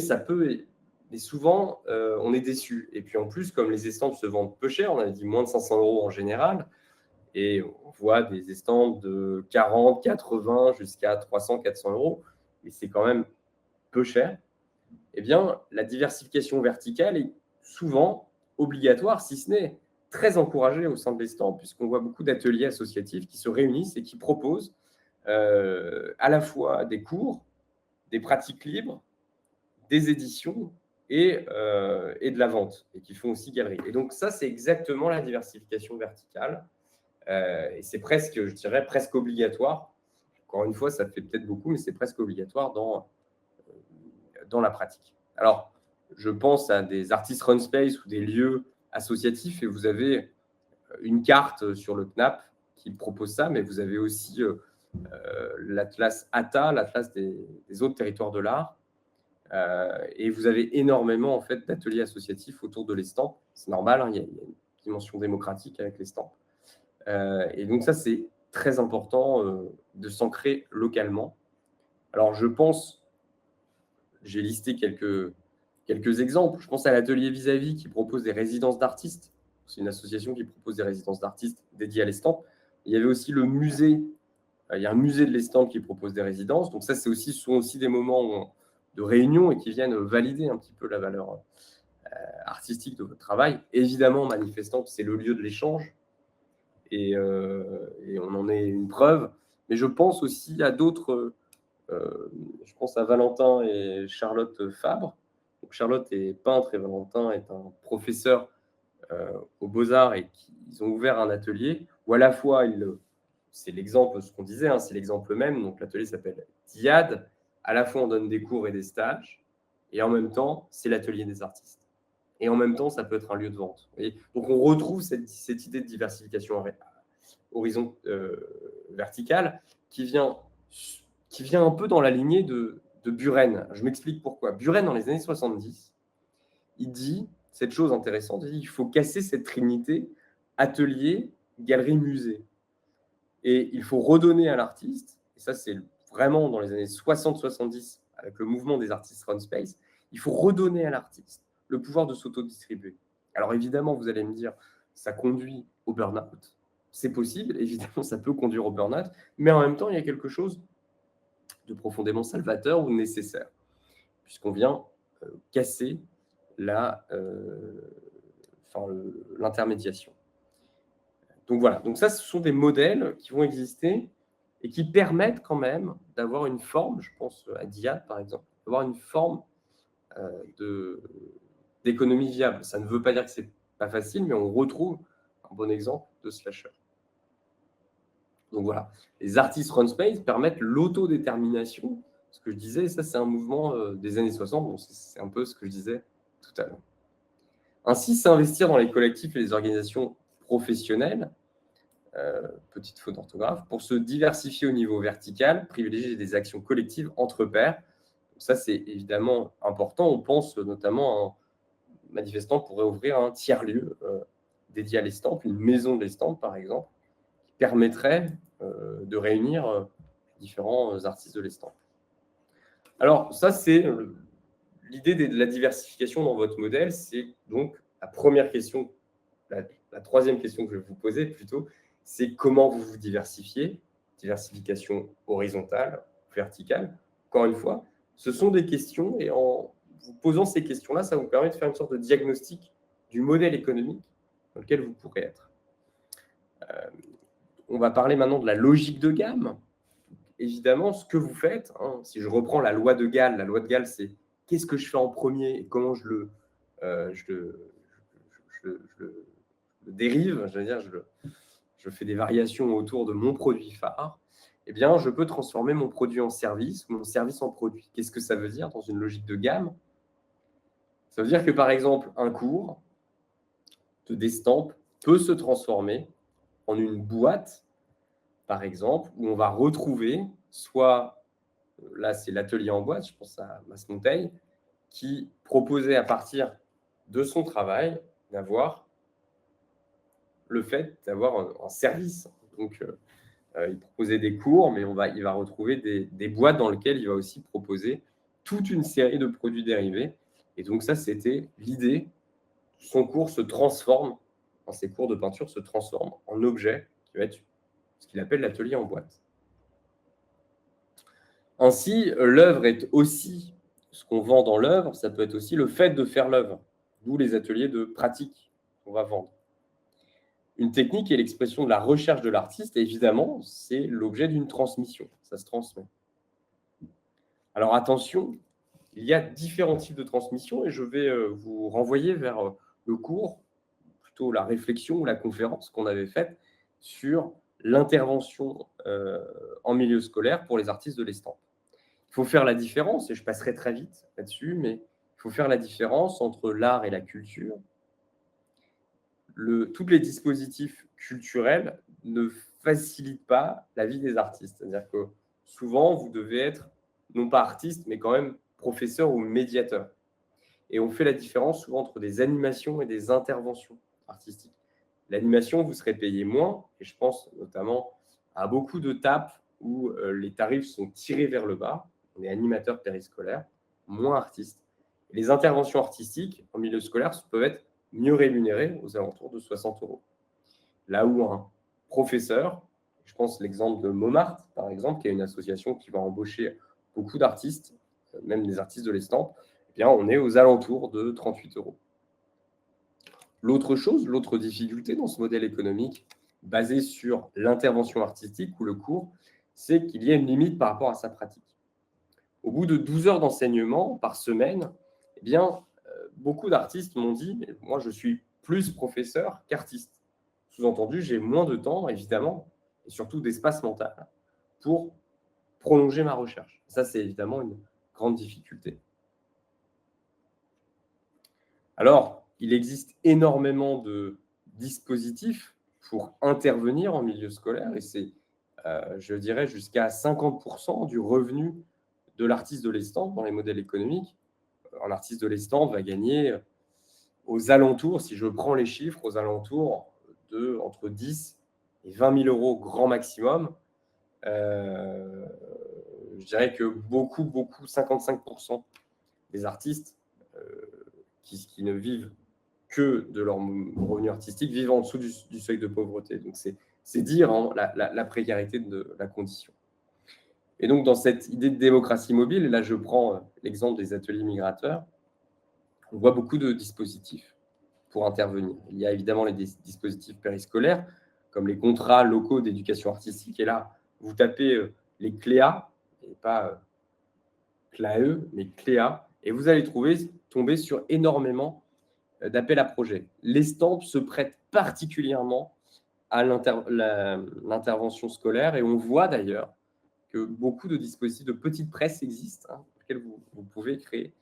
souvent, on est déçu. Et puis en plus, comme les estampes se vendent peu cher, on avait dit moins de 500 € en général, et on voit des estampes de 40, 80 jusqu'à 300, 400 €, et c'est quand même peu cher. Eh bien, la diversification verticale est souvent obligatoire, si ce n'est très encouragée au sein de l'estampes, puisqu'on voit beaucoup d'ateliers associatifs qui se réunissent et qui proposent à la fois des cours, des pratiques libres, des éditions et de la vente, et qui font aussi galerie. Et donc ça, c'est exactement la diversification verticale. Et c'est presque, je dirais, presque obligatoire. Encore une fois, ça fait peut-être beaucoup, mais c'est presque obligatoire dans la pratique. Alors, je pense à des artistes run space ou des lieux associatifs, et vous avez une carte sur le CNAP qui propose ça, mais vous avez aussi l'Atlas ATA, l'Atlas des autres territoires de l'art. Et vous avez énormément en fait d'ateliers associatifs autour de l'estampe. C'est normal, il y a une dimension démocratique avec l'estampe. Et donc ça, c'est très important de s'ancrer localement. Alors je pense, j'ai listé quelques exemples. Je pense à l'atelier Vis-à-vis qui propose des résidences d'artistes. C'est une association qui propose des résidences d'artistes dédiées à l'estampe. Il y avait aussi le musée. Il y a un musée de l'estampe qui propose des résidences. Donc ça, ce sont aussi des moments de réunion et qui viennent valider un petit peu la valeur artistique de votre travail. Évidemment, Manifestant, c'est le lieu de l'échange et on en est une preuve. Mais je pense aussi à d'autres. Je pense à Valentin et Charlotte Fabre. Donc Charlotte est peintre et Valentin est un professeur aux Beaux-Arts, et ils ont ouvert un atelier où à la fois c'est l'exemple, ce qu'on disait, c'est l'exemple même. Donc l'atelier s'appelle Diade. À la fois, on donne des cours et des stages, et en même temps, c'est l'atelier des artistes. Et en même temps, ça peut être un lieu de vente. Donc on retrouve cette idée de diversification horizon verticale qui vient un peu dans la lignée de Buren. Je m'explique pourquoi. Buren, dans les années 70, il dit cette chose intéressante, il dit qu'il faut casser cette trinité atelier, galerie, musée. Et il faut redonner à l'artiste, et ça c'est vraiment dans les années 60-70, avec le mouvement des artistes Run Space, il faut redonner à l'artiste le pouvoir de s'auto-distribuer. Alors évidemment, vous allez me dire, ça conduit au burn-out. C'est possible, évidemment, ça peut conduire au burn-out, mais en même temps, il y a quelque chose de profondément salvateur ou nécessaire, puisqu'on vient casser l'intermédiation. Donc voilà, donc ça, ce sont des modèles qui vont exister et qui permettent quand même d'avoir une forme, je pense à Diade par exemple, d'avoir une forme d'économie viable. Ça ne veut pas dire que c'est pas facile, mais on retrouve un bon exemple de slasher. Donc voilà, les artistes run space permettent l'autodétermination ce que je disais, ça c'est un mouvement des années 60, bon, c'est un peu ce que je disais tout à l'heure. Ainsi, s'investir dans les collectifs et les organisations professionnelles, petite faute d'orthographe, pour se diversifier au niveau vertical, privilégier des actions collectives entre pairs. Ça, c'est évidemment important. On pense notamment à un manifestant pourrait ouvrir un tiers-lieu dédié à l'estampe, une maison de l'estampe, par exemple, qui permettrait de réunir différents artistes de l'estampe. Alors, ça, c'est l'idée de la diversification dans votre modèle. C'est donc la première question, la troisième question que je vais vous poser plutôt, c'est comment vous vous diversifiez, diversification horizontale, verticale. Encore une fois, ce sont des questions et en vous posant ces questions-là, ça vous permet de faire une sorte de diagnostic du modèle économique dans lequel vous pourrez être. On va parler maintenant de la logique de gamme. Évidemment, ce que vous faites, si je reprends la loi de Galles, c'est qu'est-ce que je fais en premier et comment je le dérive, je fais des variations autour de mon produit phare, eh bien, je peux transformer mon produit en service ou mon service en produit. Qu'est-ce que ça veut dire dans une logique de gamme? Ça veut dire que, par exemple, un cours d'estampes peut se transformer en une boîte, par exemple, où on va retrouver soit, là c'est l'atelier en boîte, je pense à Masmonteil, qui proposait à partir de son travail d'avoir le fait d'avoir un service. Donc, il proposait des cours, mais il va retrouver des boîtes dans lesquelles il va aussi proposer toute une série de produits dérivés. Et donc ça, c'était l'idée. Son cours se transforme, ses cours de peinture se transforment en objet qui va être ce qu'il appelle l'atelier en boîte. Ainsi, l'œuvre est aussi ce qu'on vend dans l'œuvre, ça peut être aussi le fait de faire l'œuvre, d'où les ateliers de pratique qu'on va vendre. Une technique est l'expression de la recherche de l'artiste, et évidemment, c'est l'objet d'une transmission, ça se transmet. Alors attention, il y a différents types de transmission, et je vais vous renvoyer vers le cours, plutôt la réflexion ou la conférence qu'on avait faite sur l'intervention en milieu scolaire pour les artistes de l'estampe. Il faut faire la différence, et je passerai très vite là-dessus, mais il faut faire la différence entre l'art et la culture. Tous les dispositifs culturels ne facilitent pas la vie des artistes. C'est-à-dire que souvent, vous devez être, non pas artiste, mais quand même professeur ou médiateur. Et on fait la différence souvent entre des animations et des interventions artistiques. L'animation, vous serez payé moins, et je pense notamment à beaucoup de tapes où les tarifs sont tirés vers le bas. On est animateur périscolaire, moins artiste. Et les interventions artistiques en milieu scolaire peuvent être mieux rémunérées, aux alentours de 60 €. Là où un professeur, je pense l'exemple de Montmartre, par exemple, qui est une association qui va embaucher beaucoup d'artistes, même des artistes de l'estampe, eh bien, on est aux alentours de 38 €. L'autre difficulté dans ce modèle économique basé sur l'intervention artistique ou le cours, c'est qu'il y a une limite par rapport à sa pratique. Au bout de 12 heures d'enseignement par semaine, eh bien, beaucoup d'artistes m'ont dit « mais moi, je suis plus professeur qu'artiste ». Sous-entendu, j'ai moins de temps, évidemment, et surtout d'espace mental pour prolonger ma recherche. Ça, c'est évidemment une grande difficulté. Alors, il existe énormément de dispositifs pour intervenir en milieu scolaire, et c'est, je dirais, jusqu'à 50% du revenu de l'artiste de l'estampe dans les modèles économiques. Un artiste de l'estampe va gagner aux alentours, si je prends les chiffres, aux alentours de entre 10 et 20 000 € grand maximum. Je dirais que beaucoup, 55% des artistes qui ne vivent que de leur revenu artistique vivent en dessous du seuil de pauvreté. Donc, c'est dire la précarité de la condition. Et donc, dans cette idée de démocratie mobile, et là, je prends l'exemple des ateliers migrateurs, on voit beaucoup de dispositifs pour intervenir. Il y a évidemment les dispositifs périscolaires, comme les contrats locaux d'éducation artistique. Et là, vous tapez les CLEA, et pas CLAE, mais CLEA, et vous allez tomber sur énormément d'appels à projets. L'estampe se prête particulièrement à l'intervention scolaire, et on voit d'ailleurs que beaucoup de dispositifs de petite presse existent, dans lesquels vous pouvez créer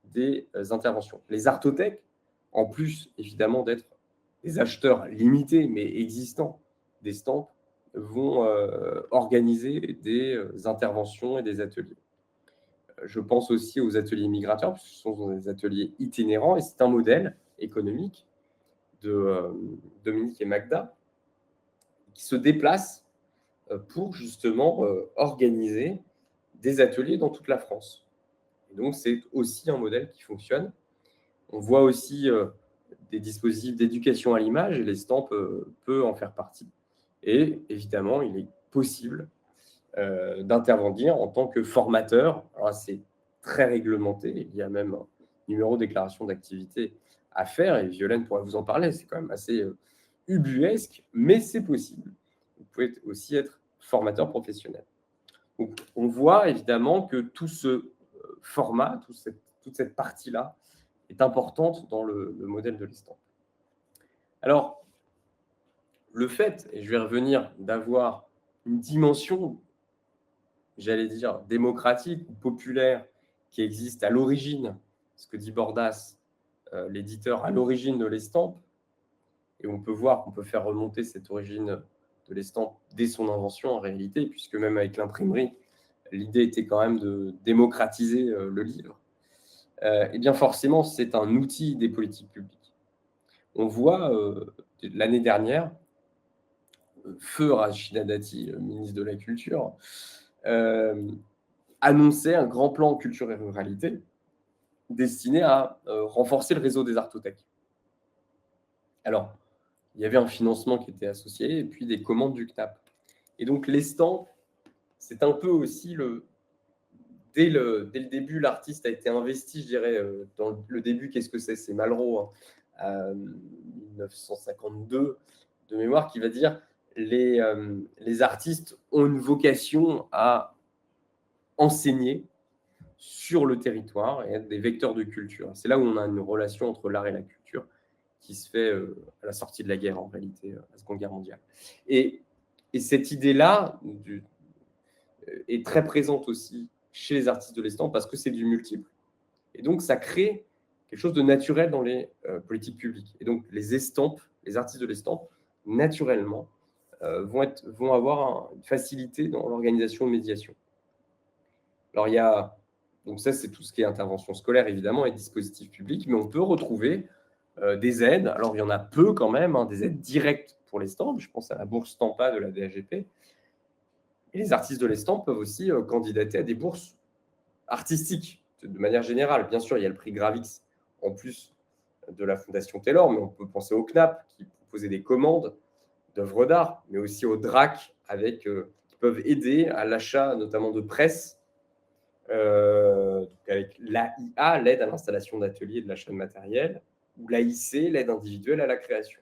des interventions. Les artothèques, en plus évidemment d'être des acheteurs limités mais existants d'estampes, vont organiser des interventions et des ateliers. Je pense aussi aux ateliers migrateurs, parce que ce sont des ateliers itinérants, et c'est un modèle économique de Dominique et Magda, qui se déplacent pour justement organiser des ateliers dans toute la France. Et donc, c'est aussi un modèle qui fonctionne. On voit aussi des dispositifs d'éducation à l'image, et l'estampes peut en faire partie. Et évidemment, il est possible d'intervenir en tant que formateur. Alors, c'est très réglementé. Il y a même un numéro de déclaration d'activité à faire, et Violaine pourrait vous en parler. C'est quand même assez ubuesque, mais c'est possible. Vous pouvez aussi être formateur professionnel. Donc, on voit évidemment que tout ce format, toute cette partie-là est importante dans le modèle de l'estampe. Alors, le fait, et je vais revenir, d'avoir une dimension, j'allais dire, démocratique ou populaire qui existe à l'origine, ce que dit Bordas, l'éditeur à l'origine de l'estampe, et on peut voir qu'on peut faire remonter cette origine de l'estampe dès son invention en réalité, puisque même avec l'imprimerie, l'idée était quand même de démocratiser le livre. Et bien forcément, c'est un outil des politiques publiques. On voit l'année dernière, feu Rachida Dati, ministre de la Culture, annonçait un grand plan culture et ruralité destiné à renforcer le réseau des artothèques. Alors, il y avait un financement qui était associé et puis des commandes du CNAP. Et donc, l'estampe, c'est un peu aussi dès le début, l'artiste a été investi, je dirais, dans le début, qu'est-ce que c'est ? C'est Malraux, hein, 1952, de mémoire, qui va dire les artistes ont une vocation à enseigner sur le territoire et être des vecteurs de culture. C'est là où on a une relation entre l'art et la culture qui se fait à la sortie de la guerre, en réalité, à la Seconde Guerre mondiale. Et cette idée-là est très présente aussi chez les artistes de l'estampe parce que c'est du multiple. Et donc, ça crée quelque chose de naturel dans les politiques publiques. Et donc, les estampes, les artistes de l'estampe, naturellement, vont avoir une facilité dans l'organisation de médiation. Alors, il y a... Donc ça, c'est tout ce qui est intervention scolaire, évidemment, et dispositifs publics, mais on peut retrouver des aides. Alors, il y en a peu quand même, hein, des aides directes pour l'estampe. Je pense à la bourse Stampa de la DAGP. Et les artistes de l'estampe peuvent aussi candidater à des bourses artistiques, de manière générale. Bien sûr, il y a le prix Gravix, en plus de la Fondation Taylor, mais on peut penser au CNAP, qui proposait des commandes d'œuvres d'art, mais aussi au DRAC, qui peuvent aider à l'achat notamment de presse, avec l'AIA, l'aide à l'installation d'ateliers et de l'achat de matériel, ou l'AIC, l'aide individuelle à la création.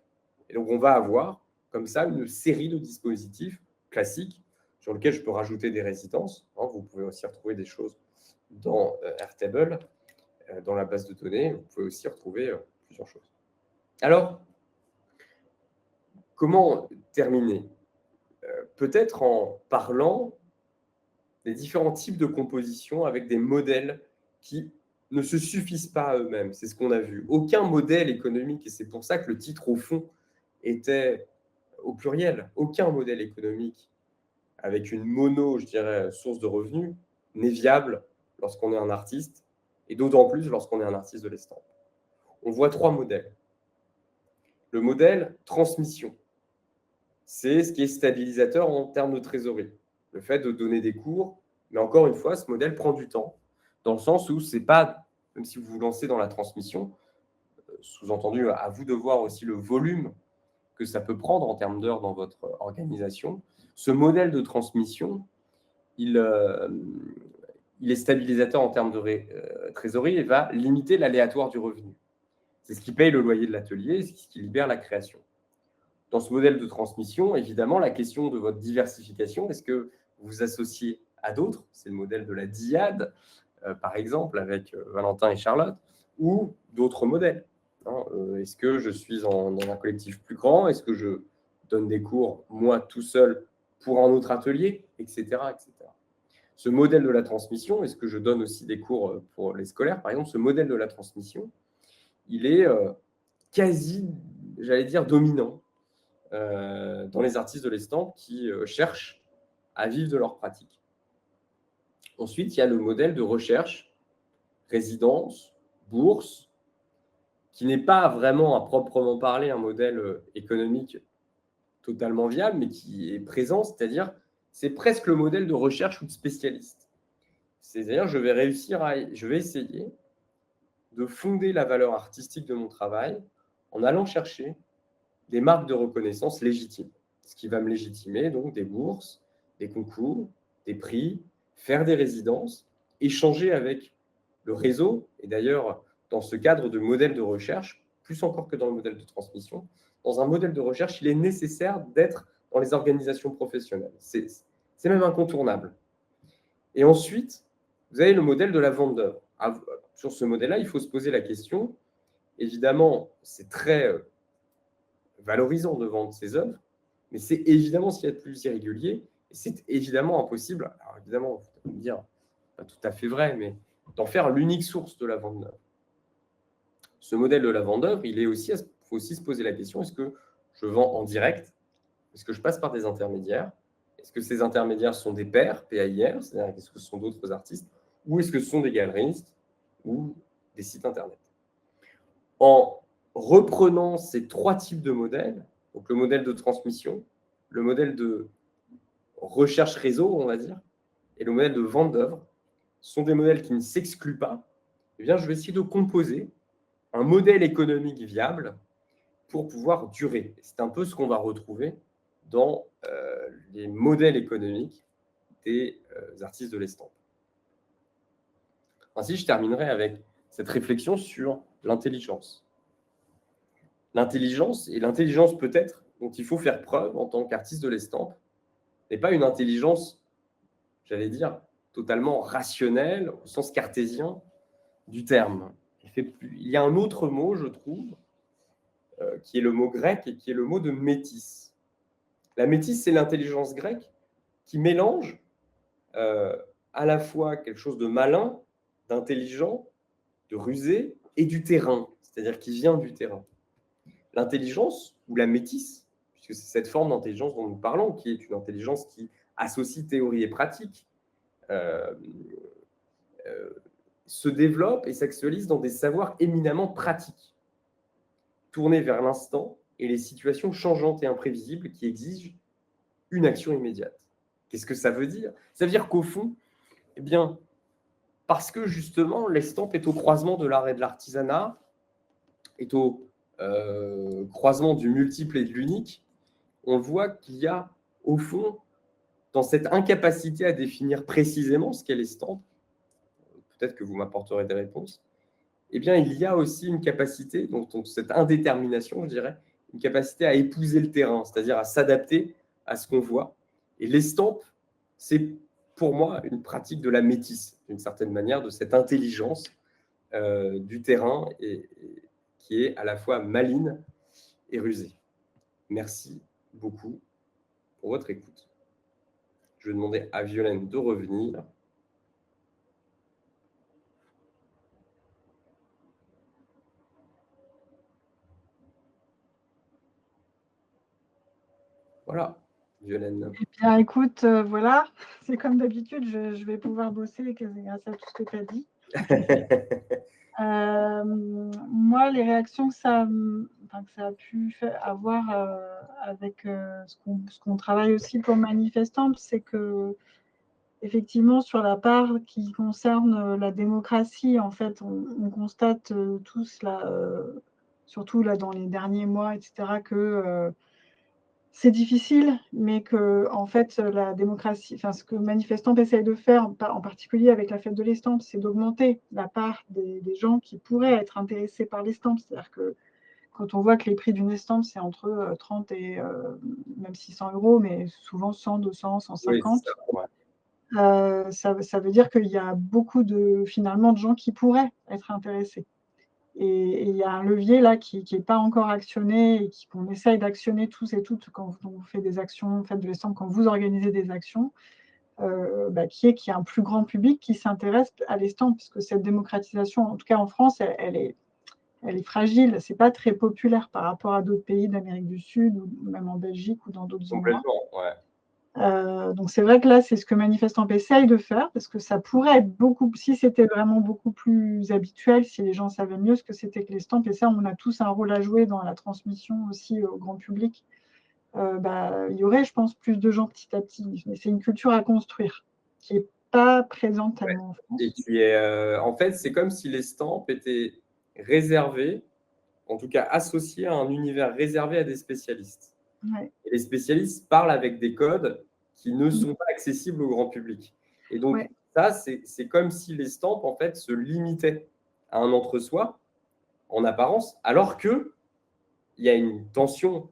Et donc, on va avoir, comme ça, une série de dispositifs classiques sur lesquels je peux rajouter des résidences. Vous pouvez aussi retrouver des choses dans Airtable, dans la base de données. Vous pouvez aussi retrouver plusieurs choses. Alors, comment terminer ? Peut-être en parlant des différents types de compositions avec des modèles qui ne se suffisent pas à eux-mêmes. C'est ce qu'on a vu. Aucun modèle économique, et c'est pour ça que le titre, au fond, était au pluriel. Aucun modèle économique avec une je dirais, source de revenus, n'est viable lorsqu'on est un artiste, et d'autant plus lorsqu'on est un artiste de l'estampe. On voit 3 modèles. Le modèle transmission, c'est ce qui est stabilisateur en termes de trésorerie. Le fait de donner des cours, mais encore une fois, ce modèle prend du temps, dans le sens où c'est pas, même si vous vous lancez dans la transmission, sous-entendu, à vous de voir aussi le volume que ça peut prendre en termes d'heures dans votre organisation. Ce modèle de transmission, il est stabilisateur en termes de trésorerie et va limiter l'aléatoire du revenu. C'est ce qui paye le loyer de l'atelier, c'est ce qui libère la création. Dans ce modèle de transmission, évidemment, la question de votre diversification, est-ce que vous vous associez à d'autres ? C'est le modèle de la dyade, par exemple, avec Valentin et Charlotte, ou d'autres modèles. Est-ce que je suis dans un collectif plus grand ? Est-ce que je donne des cours, moi, tout seul, pour un autre atelier, etc., etc. Ce modèle de la transmission, et ce que je donne aussi des cours pour les scolaires, par exemple, ce modèle de la transmission, il est quasi, j'allais dire, dominant dans les artistes de l'estampe qui cherchent à vivre de leur pratique. Ensuite, il y a le modèle de recherche, résidence, bourse, qui n'est pas vraiment à proprement parler un modèle économique totalement viable, mais qui est présent, c'est-à-dire c'est presque le modèle de recherche ou de spécialiste. C'est-à-dire je vais essayer de fonder la valeur artistique de mon travail en allant chercher des marques de reconnaissance légitimes, ce qui va me légitimer donc des bourses, des concours, des prix, faire des résidences, échanger avec le réseau, et d'ailleurs dans ce cadre de modèle de recherche, plus encore que dans le modèle de transmission, dans un modèle de recherche, il est nécessaire d'être dans les organisations professionnelles. C'est même incontournable. Et ensuite, vous avez le modèle de la vente d'œuvres. Sur ce modèle-là, il faut se poser la question, évidemment, c'est très valorisant de vendre ses œuvres, mais c'est évidemment ce qu'il y a de plus irrégulier, et c'est évidemment impossible, alors évidemment, vous allez me dire, pas tout à fait vrai, mais d'en faire l'unique source de la vente d'œuvres. Ce modèle de la vente d'œuvres, il faut aussi se poser la question, est-ce que je vends en direct? Est-ce que je passe par des intermédiaires? Est-ce que ces intermédiaires sont des pairs, PAIR, c'est-à-dire est-ce que ce sont d'autres artistes, ou est-ce que ce sont des galeristes ou des sites internet? En reprenant ces trois types de modèles, donc le modèle de transmission, le modèle de recherche réseau, on va dire, et le modèle de vente d'œuvres, sont des modèles qui ne s'excluent pas, eh bien, je vais essayer de composer un modèle économique viable pour pouvoir durer. C'est un peu ce qu'on va retrouver dans les modèles économiques des artistes de l'estampe. Ainsi, je terminerai avec cette réflexion sur l'intelligence. L'intelligence, et l'intelligence peut-être dont il faut faire preuve en tant qu'artiste de l'estampe, n'est pas une intelligence, j'allais dire, totalement rationnelle au sens cartésien du terme. Il y a un autre mot, je trouve, qui est le mot grec et qui est le mot de métis. La métis, c'est l'intelligence grecque qui mélange à la fois quelque chose de malin, d'intelligent, de rusé et du terrain, c'est-à-dire qui vient du terrain. L'intelligence, ou la métis, puisque c'est cette forme d'intelligence dont nous parlons, qui est une intelligence qui associe théorie et pratique, se développe et s'actualise dans des savoirs éminemment pratiques, tournés vers l'instant et les situations changeantes et imprévisibles qui exigent une action immédiate. Qu'est-ce que ça veut dire? Ça veut dire qu'au fond, eh bien, parce que justement, l'estampe est au croisement de l'art et de l'artisanat, est au croisement du multiple et de l'unique, on voit qu'il y a, au fond, dans cette incapacité à définir précisément ce qu'est l'estampe, peut-être que vous m'apporterez des réponses, eh bien, il y a aussi une capacité, donc cette indétermination, je dirais, une capacité à épouser le terrain, c'est-à-dire à s'adapter à ce qu'on voit. Et l'estampe, c'est pour moi une pratique de la métisse, d'une certaine manière, de cette intelligence du terrain et qui est à la fois maligne et rusée. Merci beaucoup pour votre écoute. Je vais demander à Violaine de revenir. Voilà, Violaine. Eh bien, écoute, voilà, c'est comme d'habitude, je vais pouvoir bosser grâce à tout ce que tu as dit. Moi, les réactions que ça a pu avoir avec ce qu'on travaille aussi pour Manifestamp, c'est que effectivement, sur la part qui concerne la démocratie, en fait, on constate tous là, surtout là dans les derniers mois, etc., que c'est difficile, mais que en fait, la démocratie, enfin, ce que Manifestamp essaye de faire, en particulier avec la fête de l'estampe, c'est d'augmenter la part des gens qui pourraient être intéressés par l'estampe. C'est-à-dire que quand on voit que les prix d'une estampe, c'est entre 30 et même 600 €, mais souvent 100, 200, 150. Oui, ça, ouais. Ça veut dire qu'il y a beaucoup finalement de gens qui pourraient être intéressés. Et il y a un levier là qui n'est pas encore actionné et qu'on essaye d'actionner tous et toutes quand on fait des actions, faites de l'estampe, quand vous organisez des actions. qu'il y ait un plus grand public qui s'intéresse à l'estampe, parce que cette démocratisation, en tout cas en France, elle est fragile. C'est pas très populaire par rapport à d'autres pays d'Amérique du Sud ou même en Belgique ou dans d'autres endroits. Complètement, ouais. Donc c'est vrai que là, c'est ce que Manifestamp essaye de faire, parce que ça pourrait être si c'était vraiment beaucoup plus habituel, si les gens savaient mieux ce que c'était que l'estampe, et ça, on a tous un rôle à jouer dans la transmission aussi au grand public. Il y aurait, je pense, plus de gens petit à petit. Mais c'est une culture à construire qui n'est pas présente tellement en France. Et en fait, c'est comme si l'estampe était réservée, en tout cas associée à un univers réservé à des spécialistes. Ouais. Et les spécialistes parlent avec des codes qui ne sont pas accessibles au grand public. Et donc, ça, c'est comme si l'estampe, en fait, se limitait à un entre-soi, en apparence, alors qu'il y a une tension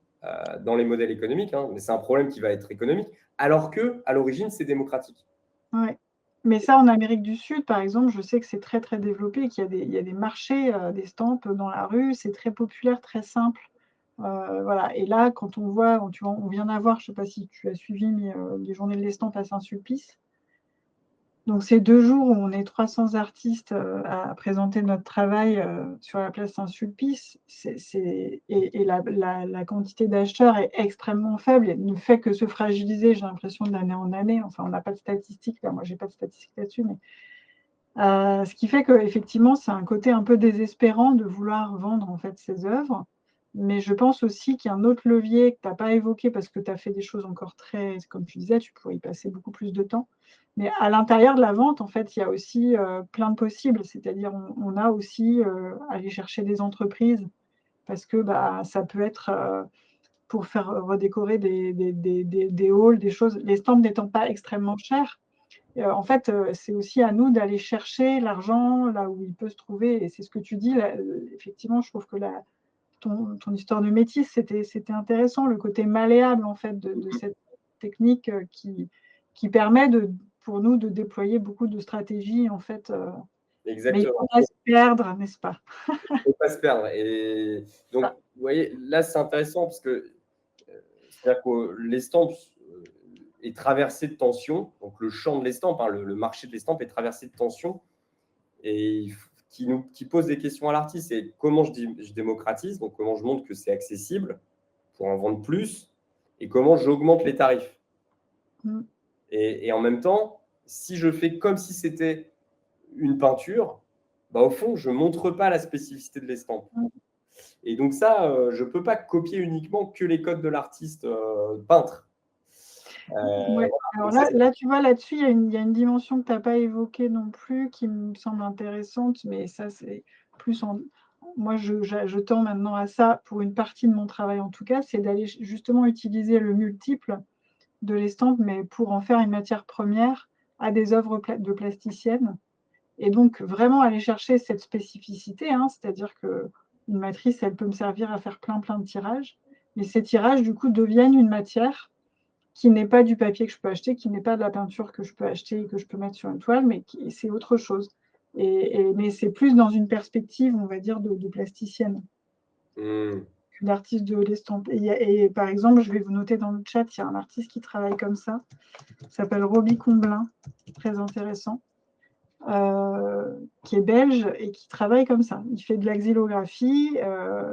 dans les modèles économiques, mais c'est un problème qui va être économique, alors qu'à l'origine, c'est démocratique. Ouais. Mais ça, en Amérique du Sud, par exemple, je sais que c'est très, très développé, qu'il y a des marchés d'estampes dans la rue, c'est très populaire, très simple. Voilà. Et là, quand on voit, on vient d'avoir, je ne sais pas si tu as suivi, mais les journées de l'estampe à Saint-Sulpice. Donc, c'est 2 jours où on est 300 artistes à présenter notre travail sur la place Saint-Sulpice. Et la quantité d'acheteurs est extrêmement faible et ne fait que se fragiliser, j'ai l'impression, d'année en année. Enfin, on n'a pas de statistiques, là. Moi, je n'ai pas de statistiques là-dessus. Mais ce qui fait qu'effectivement, c'est un côté un peu désespérant de vouloir vendre en fait ces œuvres. Mais je pense aussi qu'il y a un autre levier que tu n'as pas évoqué parce que tu as fait des choses encore très, comme tu disais, tu pourrais y passer beaucoup plus de temps. Mais à l'intérieur de la vente, en fait, il y a aussi plein de possibles. C'est-à-dire, on a aussi aller chercher des entreprises parce que ça peut être pour faire redécorer des halls, des choses. Les stands n'étant pas extrêmement chers, en fait, c'est aussi à nous d'aller chercher l'argent là où il peut se trouver. Et c'est ce que tu dis. Là, effectivement, je trouve que ton histoire de métis, c'était intéressant, le côté malléable en fait de cette technique qui permet pour nous de déployer beaucoup de stratégies en fait. Mais il ne faut pas se perdre, n'est-ce pas? Il ne faut pas se perdre. Et donc, vous voyez, là, c'est intéressant parce que c'est-à-dire que l'estampe est traversé de tensions. Donc, le champ de l'estampe, le marché de l'estampe est traversé de tensions et qui pose des questions à l'artiste. C'est comment je démocratise, donc comment je montre que c'est accessible pour en vendre plus et comment j'augmente les tarifs. Et en même temps, si je fais comme si c'était une peinture, au fond, je ne montre pas la spécificité de l'estampe. Et donc ça, je ne peux pas copier uniquement que les codes de l'artiste peintre. Alors là, tu vois, là-dessus, il y a une dimension que tu n'as pas évoquée non plus, qui me semble intéressante, mais ça, c'est plus moi, je tends maintenant à ça pour une partie de mon travail, en tout cas, c'est d'aller justement utiliser le multiple de l'estampe, mais pour en faire une matière première à des œuvres de plasticienne. Et donc, vraiment aller chercher cette spécificité, c'est-à-dire qu'une matrice, elle peut me servir à faire plein de tirages, mais ces tirages, du coup, deviennent une matière qui n'est pas du papier que je peux acheter, qui n'est pas de la peinture que je peux acheter et que je peux mettre sur une toile, mais c'est autre chose. Mais c'est plus dans une perspective, on va dire, de plasticienne, d'artiste de l'estampe. Et par exemple, je vais vous noter dans le chat, il y a un artiste qui travaille comme ça, qui s'appelle Roby Comblin, très intéressant, qui est belge et qui travaille comme ça. Il fait de la xylographie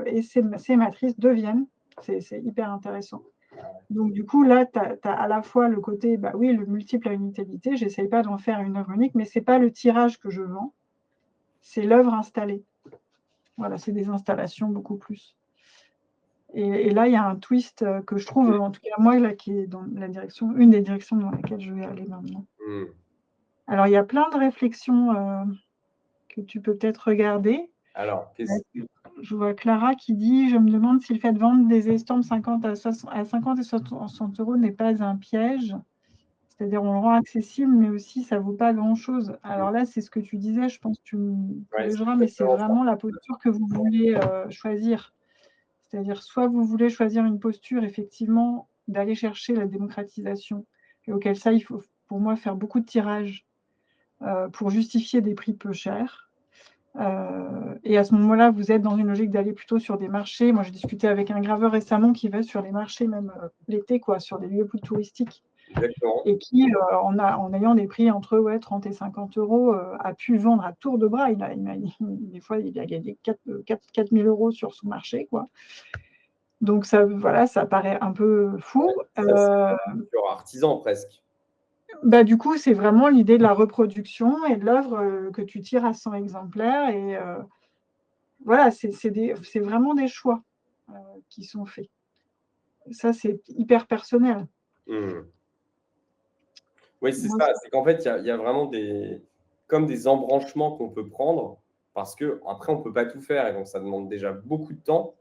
et ses matrices deviennent, c'est hyper intéressant. Donc, du coup, là, tu as à la fois le côté, oui, le multiple a une utilité, j'essaye pas d'en faire une œuvre unique, mais ce n'est pas le tirage que je vends, c'est l'œuvre installée. Voilà, c'est des installations beaucoup plus. Et là, il y a un twist que je trouve, en tout cas moi, là, qui est dans la direction, une des directions dans laquelle je vais aller maintenant. Alors, il y a plein de réflexions que tu peux peut-être regarder. Alors, je vois Clara qui dit « Je me demande si le fait de vendre des estampes 50 et 60 euros n'est pas un piège. C'est-à-dire, on le rend accessible, mais aussi, ça ne vaut pas grand-chose. » Alors là, c'est ce que tu disais, je pense que tu me corrigeras, mais c'est vraiment la posture que vous voulez choisir. C'est-à-dire, soit vous voulez choisir une posture, effectivement, d'aller chercher la démocratisation, et auquel ça, il faut, pour moi, faire beaucoup de tirages pour justifier des prix peu chers. Et à ce moment-là, vous êtes dans une logique d'aller plutôt sur des marchés. Moi, j'ai discuté avec un graveur récemment qui va sur les marchés, même l'été, sur des lieux plus touristiques. Exactement. et qui, en ayant des prix entre 30 et 50 euros, a pu vendre à tour de bras. Des fois, il a gagné 4 000 euros sur son marché, quoi. Donc ça, voilà, ça paraît un peu fou. Ça, c'est sur artisan presque. Bah, du coup, c'est vraiment l'idée de la reproduction et de l'œuvre, que tu tires à 100 exemplaires et voilà, c'est vraiment des choix, qui sont faits. Ça, c'est hyper personnel. Mmh. Oui, c'est Moi, ça. C'est qu'en fait, il y a vraiment comme des embranchements qu'on peut prendre parce qu'après, on ne peut pas tout faire et donc ça demande déjà beaucoup de temps.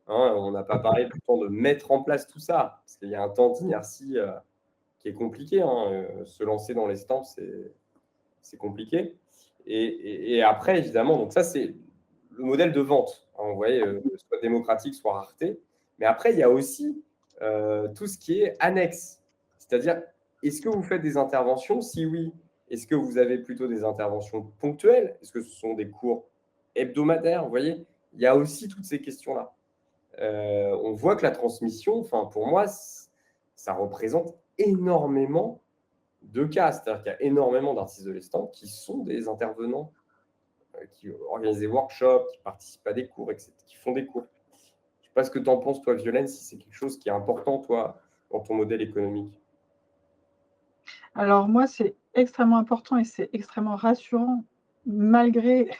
Hein. On n'a pas parlé du temps de mettre en place tout ça parce qu'il y a un temps d'inertie qui est compliqué. Hein. Se lancer dans l'estampes, c'est compliqué. Et après, évidemment, donc ça, c'est le modèle de vente. Hein, vous voyez, soit démocratique, soit rareté. Mais après, il y a aussi tout ce qui est annexe. C'est-à-dire, est-ce que vous faites des interventions? Si oui, est-ce que vous avez plutôt des interventions ponctuelles? Est-ce que ce sont des cours hebdomadaires? Vous voyez, il y a aussi toutes ces questions-là. On voit que la transmission, enfin, pour moi, ça représente énormément de cas. C'est-à-dire qu'il y a énormément d'artistes de l'estampe qui sont des intervenants, qui organisent des workshops, qui participent à des cours, etc., qui font des cours. Je ne sais pas ce que tu en penses, toi, Violaine, si c'est quelque chose qui est important, toi, dans ton modèle économique. alors moi, c'est extrêmement important et c'est extrêmement rassurant malgré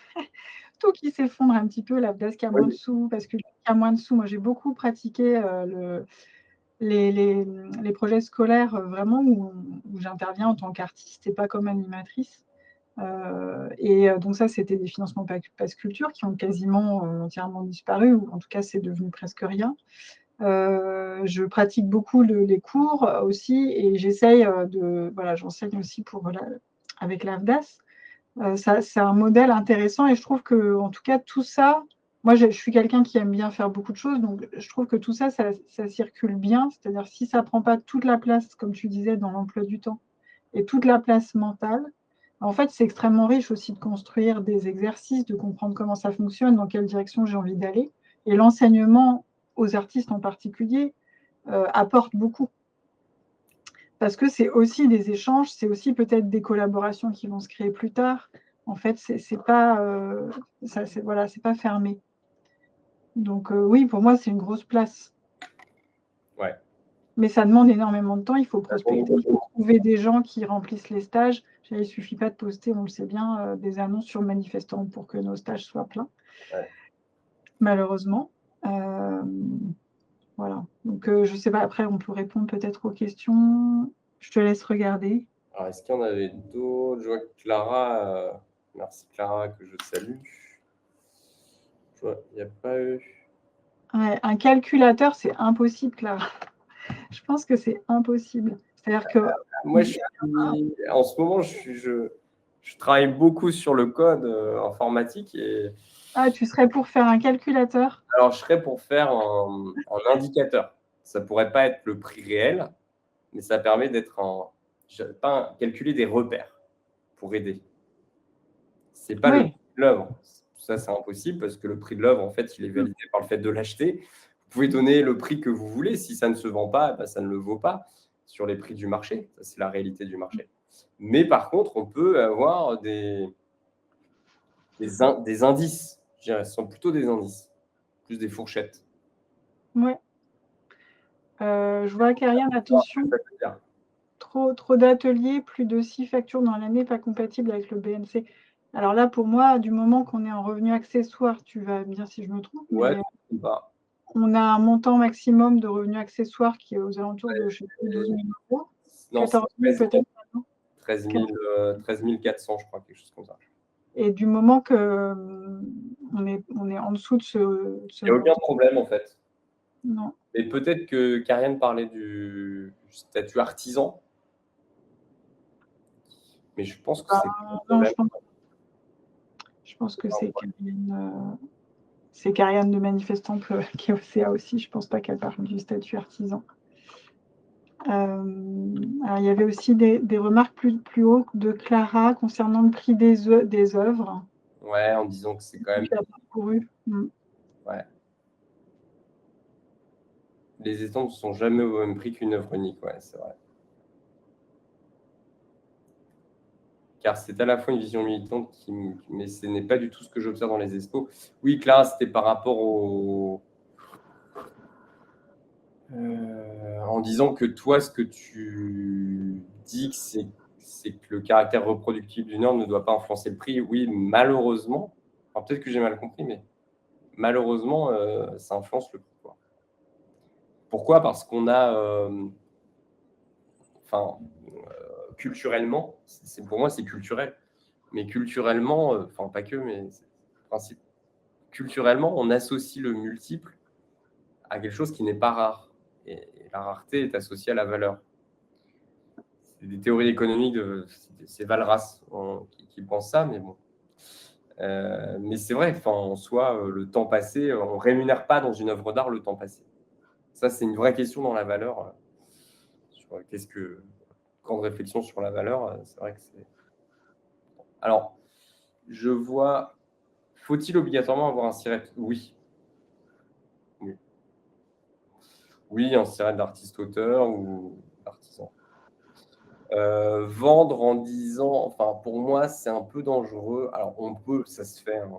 tout qui s'effondre un petit peu, la place qui a moins de Oui. sous, parce que qui a moins de sous, moi j'ai beaucoup pratiqué, les projets scolaires, vraiment où j'interviens en tant qu'artiste et pas comme animatrice. Donc ça, c'était des financements Pass Culture qui ont quasiment, entièrement disparu ou en tout cas, c'est devenu presque rien. Je pratique beaucoup les cours, aussi et j'essaye, voilà, j'enseigne aussi avec l'AFDAS. Ça, c'est un modèle intéressant et je trouve qu'en tout cas, tout ça, moi, je suis quelqu'un qui aime bien faire beaucoup de choses, donc je trouve que tout ça, ça circule bien. C'est-à-dire si ça prend pas toute la place, comme tu disais, dans l'emploi du temps et toute la place mentale, en fait, c'est extrêmement riche aussi de construire des exercices, de comprendre comment ça fonctionne, dans quelle direction j'ai envie d'aller. Et l'enseignement aux artistes en particulier apporte beaucoup. Parce que c'est aussi des échanges, c'est aussi peut-être des collaborations qui vont se créer plus tard. En fait, c'est pas, voilà, c'est pas fermé. Donc oui, pour moi, c'est une grosse place. Ouais. Mais ça demande énormément de temps, il faut Ça tourne prospecter, il beaucoup. faut trouver des gens qui remplissent les stages. Il ne suffit pas de poster, on le sait bien, des annonces sur Manifestant pour que nos stages soient pleins, Ouais. malheureusement. Voilà. Donc je ne sais pas, après on peut répondre peut-être aux questions. Je te laisse regarder. Alors, est-ce qu'il y en avait d'autres? Je vois que Clara, merci Clara, que je salue. Je vois, il n'y a pas eu. Ouais, un calculateur, c'est impossible, Clara. Je pense que c'est impossible. C'est-à-dire que Moi, en ce moment, je travaille beaucoup sur le code informatique et tu serais pour faire un calculateur? alors je serais pour faire un indicateur. Ça pourrait pas être le prix réel, mais ça permet calculer des repères pour aider. C'est pas le Oui, prix de l'œuvre. Ça, c'est impossible parce que le prix de l'œuvre, en fait, il est validé par le fait de l'acheter. Vous pouvez donner le prix que vous voulez. Si ça ne se vend pas, bah, ça ne le vaut pas sur les prix du marché. Ça, c'est la réalité du marché. Mais par contre, on peut avoir des indices. Je dirais, ce sont plutôt des indices, plus des fourchettes. ouais. Je vois qu'Ariane, attention, Ça veut dire. trop d'ateliers, plus de 6 factures dans l'année, pas compatible avec le BNC. Alors là, pour moi, du moment qu'on est en revenu accessoire, tu vas me dire si je me trompe, Ouais, mais je sais pas. on a un montant maximum de revenus accessoires qui est aux alentours de, je sais plus, 12 000 €, Non, c'est 14 000 peut-être maintenant. 13 400, je crois, quelque chose comme ça. Et du moment que on est en dessous de ce Il n'y a aucun montant, problème, en fait. non. Et peut-être que Karianne parlait du statut artisan, mais je pense que Bah, c'est pas un non, problème. je pense C'est que pas un problème. C'est Karianne de Manifestant qui est au CA aussi. Je pense pas qu'elle parle du statut artisan. Alors, il y avait aussi des remarques plus haut de Clara concernant le prix des œuvres Ouais, en disant que c'est quand que même. tu as parcouru. Ouais. Les estampes ne sont jamais au même prix qu'une œuvre unique, ouais, c'est vrai. car c'est à la fois une vision militante, mais ce n'est pas du tout ce que j'observe dans les expos. Oui, Clara, c'était par rapport en disant que toi, ce que tu dis, c'est que le caractère reproductible d'une norme ne doit pas influencer le prix. Oui, malheureusement, alors peut-être que j'ai mal compris, mais malheureusement, ça influence le prix, quoi. Pourquoi ? Parce qu'on a, culturellement, pour moi, c'est culturel. Mais culturellement, pas que, mais c'est le principe. Culturellement, on associe le multiple à quelque chose qui n'est pas rare. Et la rareté est associée à la valeur. C'est des théories économiques, c'est Walras qui pense ça, mais bon. Mais c'est vrai, en soi, le temps passé, on ne rémunère pas dans une œuvre d'art le temps passé. Ça, c'est une vraie question dans la valeur. Grande réflexion sur la valeur, c'est vrai que c'est. Alors, je vois. Faut-il obligatoirement avoir un siret ? Oui. Oui, un siret d'artiste-auteur ou d'artisan. Vendre en disant, pour moi, c'est un peu dangereux. Alors, on peut, ça se fait. Hein.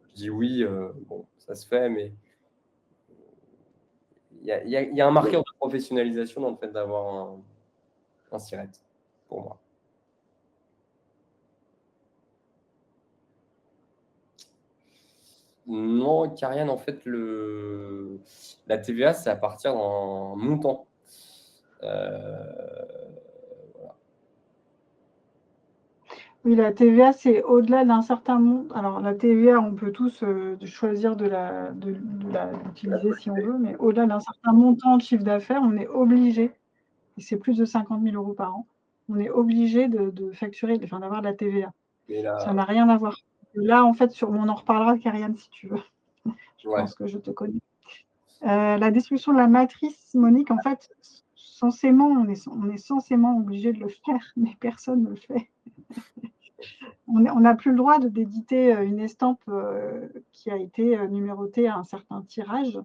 Je dis oui, bon, ça se fait, mais il y a un marqueur de professionnalisation dans le fait d'avoir un siret, pour moi. Non, Karianne, en fait, la TVA, c'est à partir d'un montant. Voilà. Oui, la TVA, c'est au-delà d'un certain montant. Alors, la TVA, on peut tous choisir de l'utiliser si on veut, mais au-delà d'un certain montant de chiffre d'affaires, on est obligé, et c'est plus de 50 000 € par an, on est obligé de facturer, d'avoir de la TVA. Mais là, ça n'a rien à voir. Là, en fait, on en reparlera, Karianne, si tu veux. Je pense que je te connais. La destruction de la matrice, Monique, en fait, censément, on est censément obligé de le faire, mais personne ne le fait. On n'a plus le droit d'éditer une estampe qui a été numérotée à un certain tirage.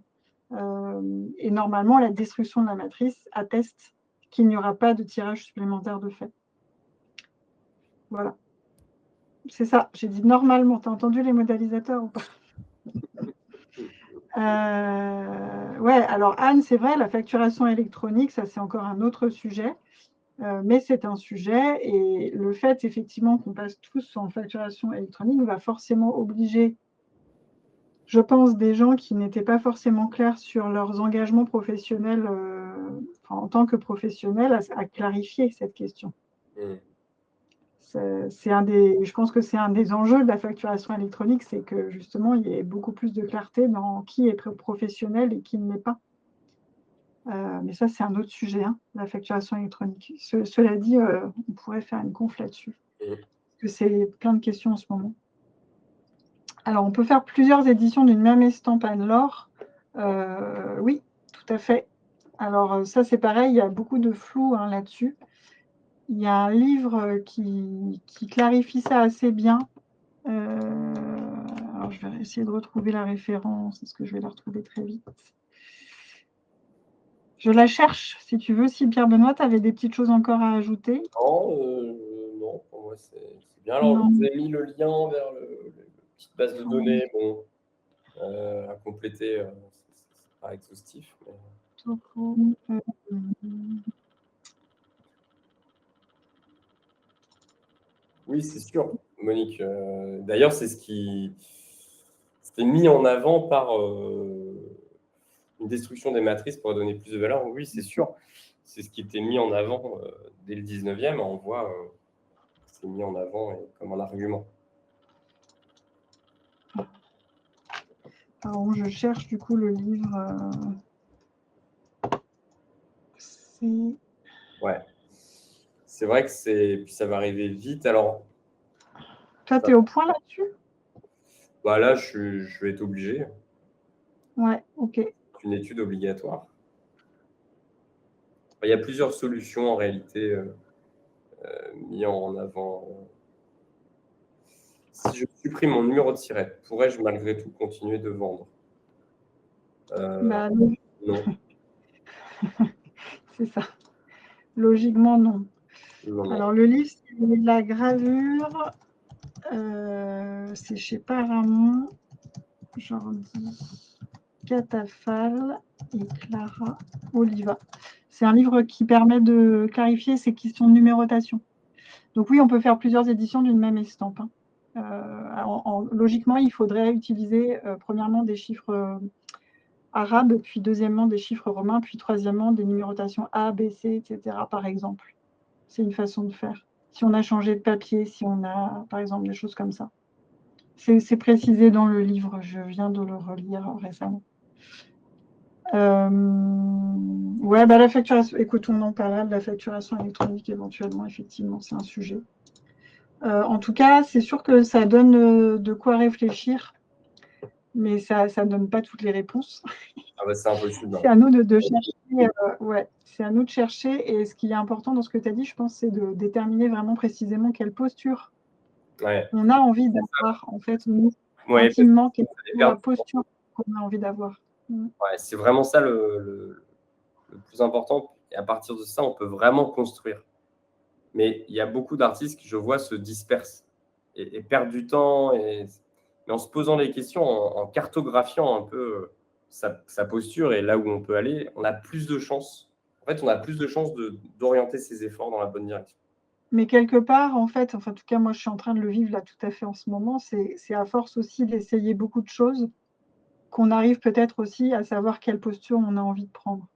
Et normalement, la destruction de la matrice atteste qu'il n'y aura pas de tirage supplémentaire de fait. Voilà. C'est ça. J'ai dit normalement. Tu as entendu les modélisateurs ou pas ? Ouais, alors Anne, c'est vrai, la facturation électronique, ça c'est encore un autre sujet. Mais c'est un sujet, et le fait effectivement qu'on passe tous en facturation électronique va forcément obliger, je pense, des gens qui n'étaient pas forcément clairs sur leurs engagements professionnels en tant que professionnels à clarifier cette question. Je pense que c'est un des enjeux de la facturation électronique, c'est que justement il y ait beaucoup plus de clarté dans qui est professionnel et qui ne l'est pas. Mais ça, c'est un autre sujet, hein, la facturation électronique. Cela dit, on pourrait faire une conf là-dessus, parce que c'est plein de questions en ce moment. Alors, on peut faire plusieurs éditions d'une même estampe Anne-Laure. Oui, tout à fait. Alors, ça, c'est pareil, il y a beaucoup de flou là-dessus. Il y a un livre qui clarifie ça assez bien. Alors, je vais essayer de retrouver la référence. Est-ce que je vais la retrouver très vite ? Je la cherche, si tu veux. Si Pierre-Benoît, tu avais des petites choses encore à ajouter. Non, pour moi, c'est bien. Alors, vous avez mis le lien vers la petite base de données, bon, à compléter, c'est pas exhaustif. Mais... Oui, c'est sûr, Monique. D'ailleurs, c'est ce qui c'était mis en avant par une destruction des matrices pour donner plus de valeur. Oui, c'est sûr. C'est ce qui était mis en avant dès le 19e. On voit que c'est mis en avant comme un argument. Alors, je cherche du coup le livre. Ouais. C'est vrai que puis ça va arriver vite. Alors, toi, tu es au point là-dessus ? Là, je vais être obligé. Ouais, ok. C'est une étude obligatoire. Il y a plusieurs solutions en réalité mises en avant. Si je supprime mon numéro de siret, pourrais-je malgré tout continuer de vendre ? Non. C'est ça. Logiquement, non. Alors, le livre, c'est de la gravure. C'est chez Paramount. Jordi Catafal et Clara Oliva. C'est un livre qui permet de clarifier ces questions de numérotation. Donc oui, on peut faire plusieurs éditions d'une même estampe. Logiquement, il faudrait utiliser premièrement des chiffres arabes, puis deuxièmement des chiffres romains, puis troisièmement des numérotations A, B, C, etc. par exemple. C'est une façon de faire. Si on a changé de papier, si on a, par exemple, des choses comme ça. C'est précisé dans le livre, je viens de le relire récemment. Ouais, la facturation, écoute, on en parlera de la facturation électronique éventuellement, effectivement, c'est un sujet. En tout cas, c'est sûr que ça donne de quoi réfléchir, mais ça ne donne pas toutes les réponses. C'est impossible. C'est à nous de chercher. Ouais, c'est à nous de chercher. Et ce qui est important dans ce que tu as dit, je pense, c'est de déterminer vraiment précisément quelle posture on a envie d'avoir, en fait, nous, intimement, quelle est la posture qu'on a envie d'avoir. Ouais, c'est vraiment ça le plus important. Et à partir de ça, on peut vraiment construire. Mais il y a beaucoup d'artistes qui, je vois, se dispersent et perdent du temps. Mais en se posant les questions, en cartographiant un peu sa posture et là où on peut aller, on a plus de chances. En fait, on a plus de chances d'orienter ses efforts dans la bonne direction. Mais quelque part, en fait, enfin, en tout cas, moi, je suis en train de le vivre là tout à fait en ce moment, c'est à force aussi d'essayer beaucoup de choses qu'on arrive peut-être aussi à savoir quelle posture on a envie de prendre.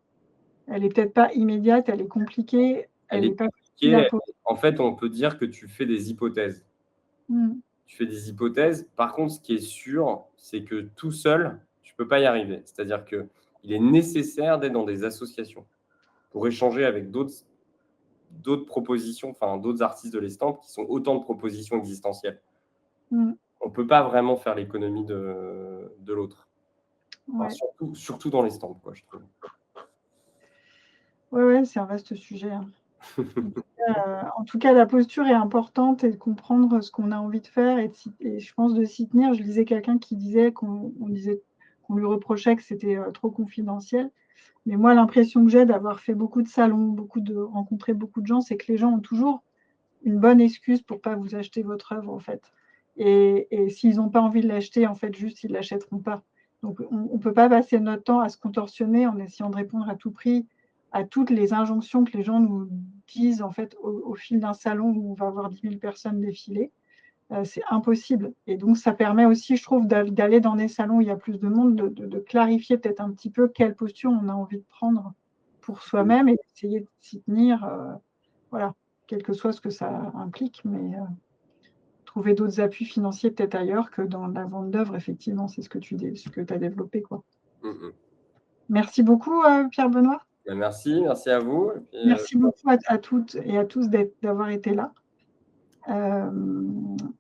Elle n'est peut-être pas immédiate, elle est compliquée. Elle est pas compliquée. En fait, on peut dire que tu fais des hypothèses. Tu fais des hypothèses. Par contre, ce qui est sûr, c'est que tout seul, tu ne peux pas y arriver. C'est-à-dire qu'il est nécessaire d'être dans des associations pour échanger avec d'autres propositions, enfin d'autres artistes de l'estampe qui sont autant de propositions existentielles. On ne peut pas vraiment faire l'économie de l'autre. Enfin, surtout dans l'estampe, quoi, je trouve. Oui, c'est un vaste sujet. En tout cas, la posture est importante et de comprendre ce qu'on a envie de faire et je pense de s'y tenir. Je lisais quelqu'un qui disait qu'on lui reprochait que c'était trop confidentiel. Mais moi, l'impression que j'ai d'avoir fait beaucoup de salons, rencontré beaucoup de gens, c'est que les gens ont toujours une bonne excuse pour ne pas vous acheter votre œuvre, en fait. Et s'ils n'ont pas envie de l'acheter, en fait, juste, ils ne l'achèteront pas. Donc, on ne peut pas passer notre temps à se contorsionner en essayant de répondre à tout prix à toutes les injonctions que les gens nous disent, en fait, au fil d'un salon où on va avoir 10 000 personnes défiler. C'est impossible. Et donc, ça permet aussi, je trouve, d'aller dans des salons où il y a plus de monde, de clarifier peut-être un petit peu quelle posture on a envie de prendre pour soi-même et d'essayer de s'y tenir, voilà, quel que soit ce que ça implique, mais trouver d'autres appuis financiers peut-être ailleurs que dans la vente d'œuvres, effectivement, c'est ce que tu as développé, quoi. Merci beaucoup, Pierre-Benoît. Merci à vous. Et puis, merci beaucoup à toutes et à tous d'avoir été là.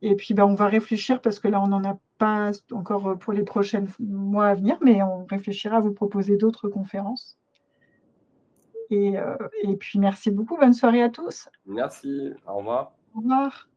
Et puis, on va réfléchir parce que là, on n'en a pas encore pour les prochains mois à venir, mais on réfléchira à vous proposer d'autres conférences. Et puis, merci beaucoup. Bonne soirée à tous. Merci. Au revoir. Au revoir.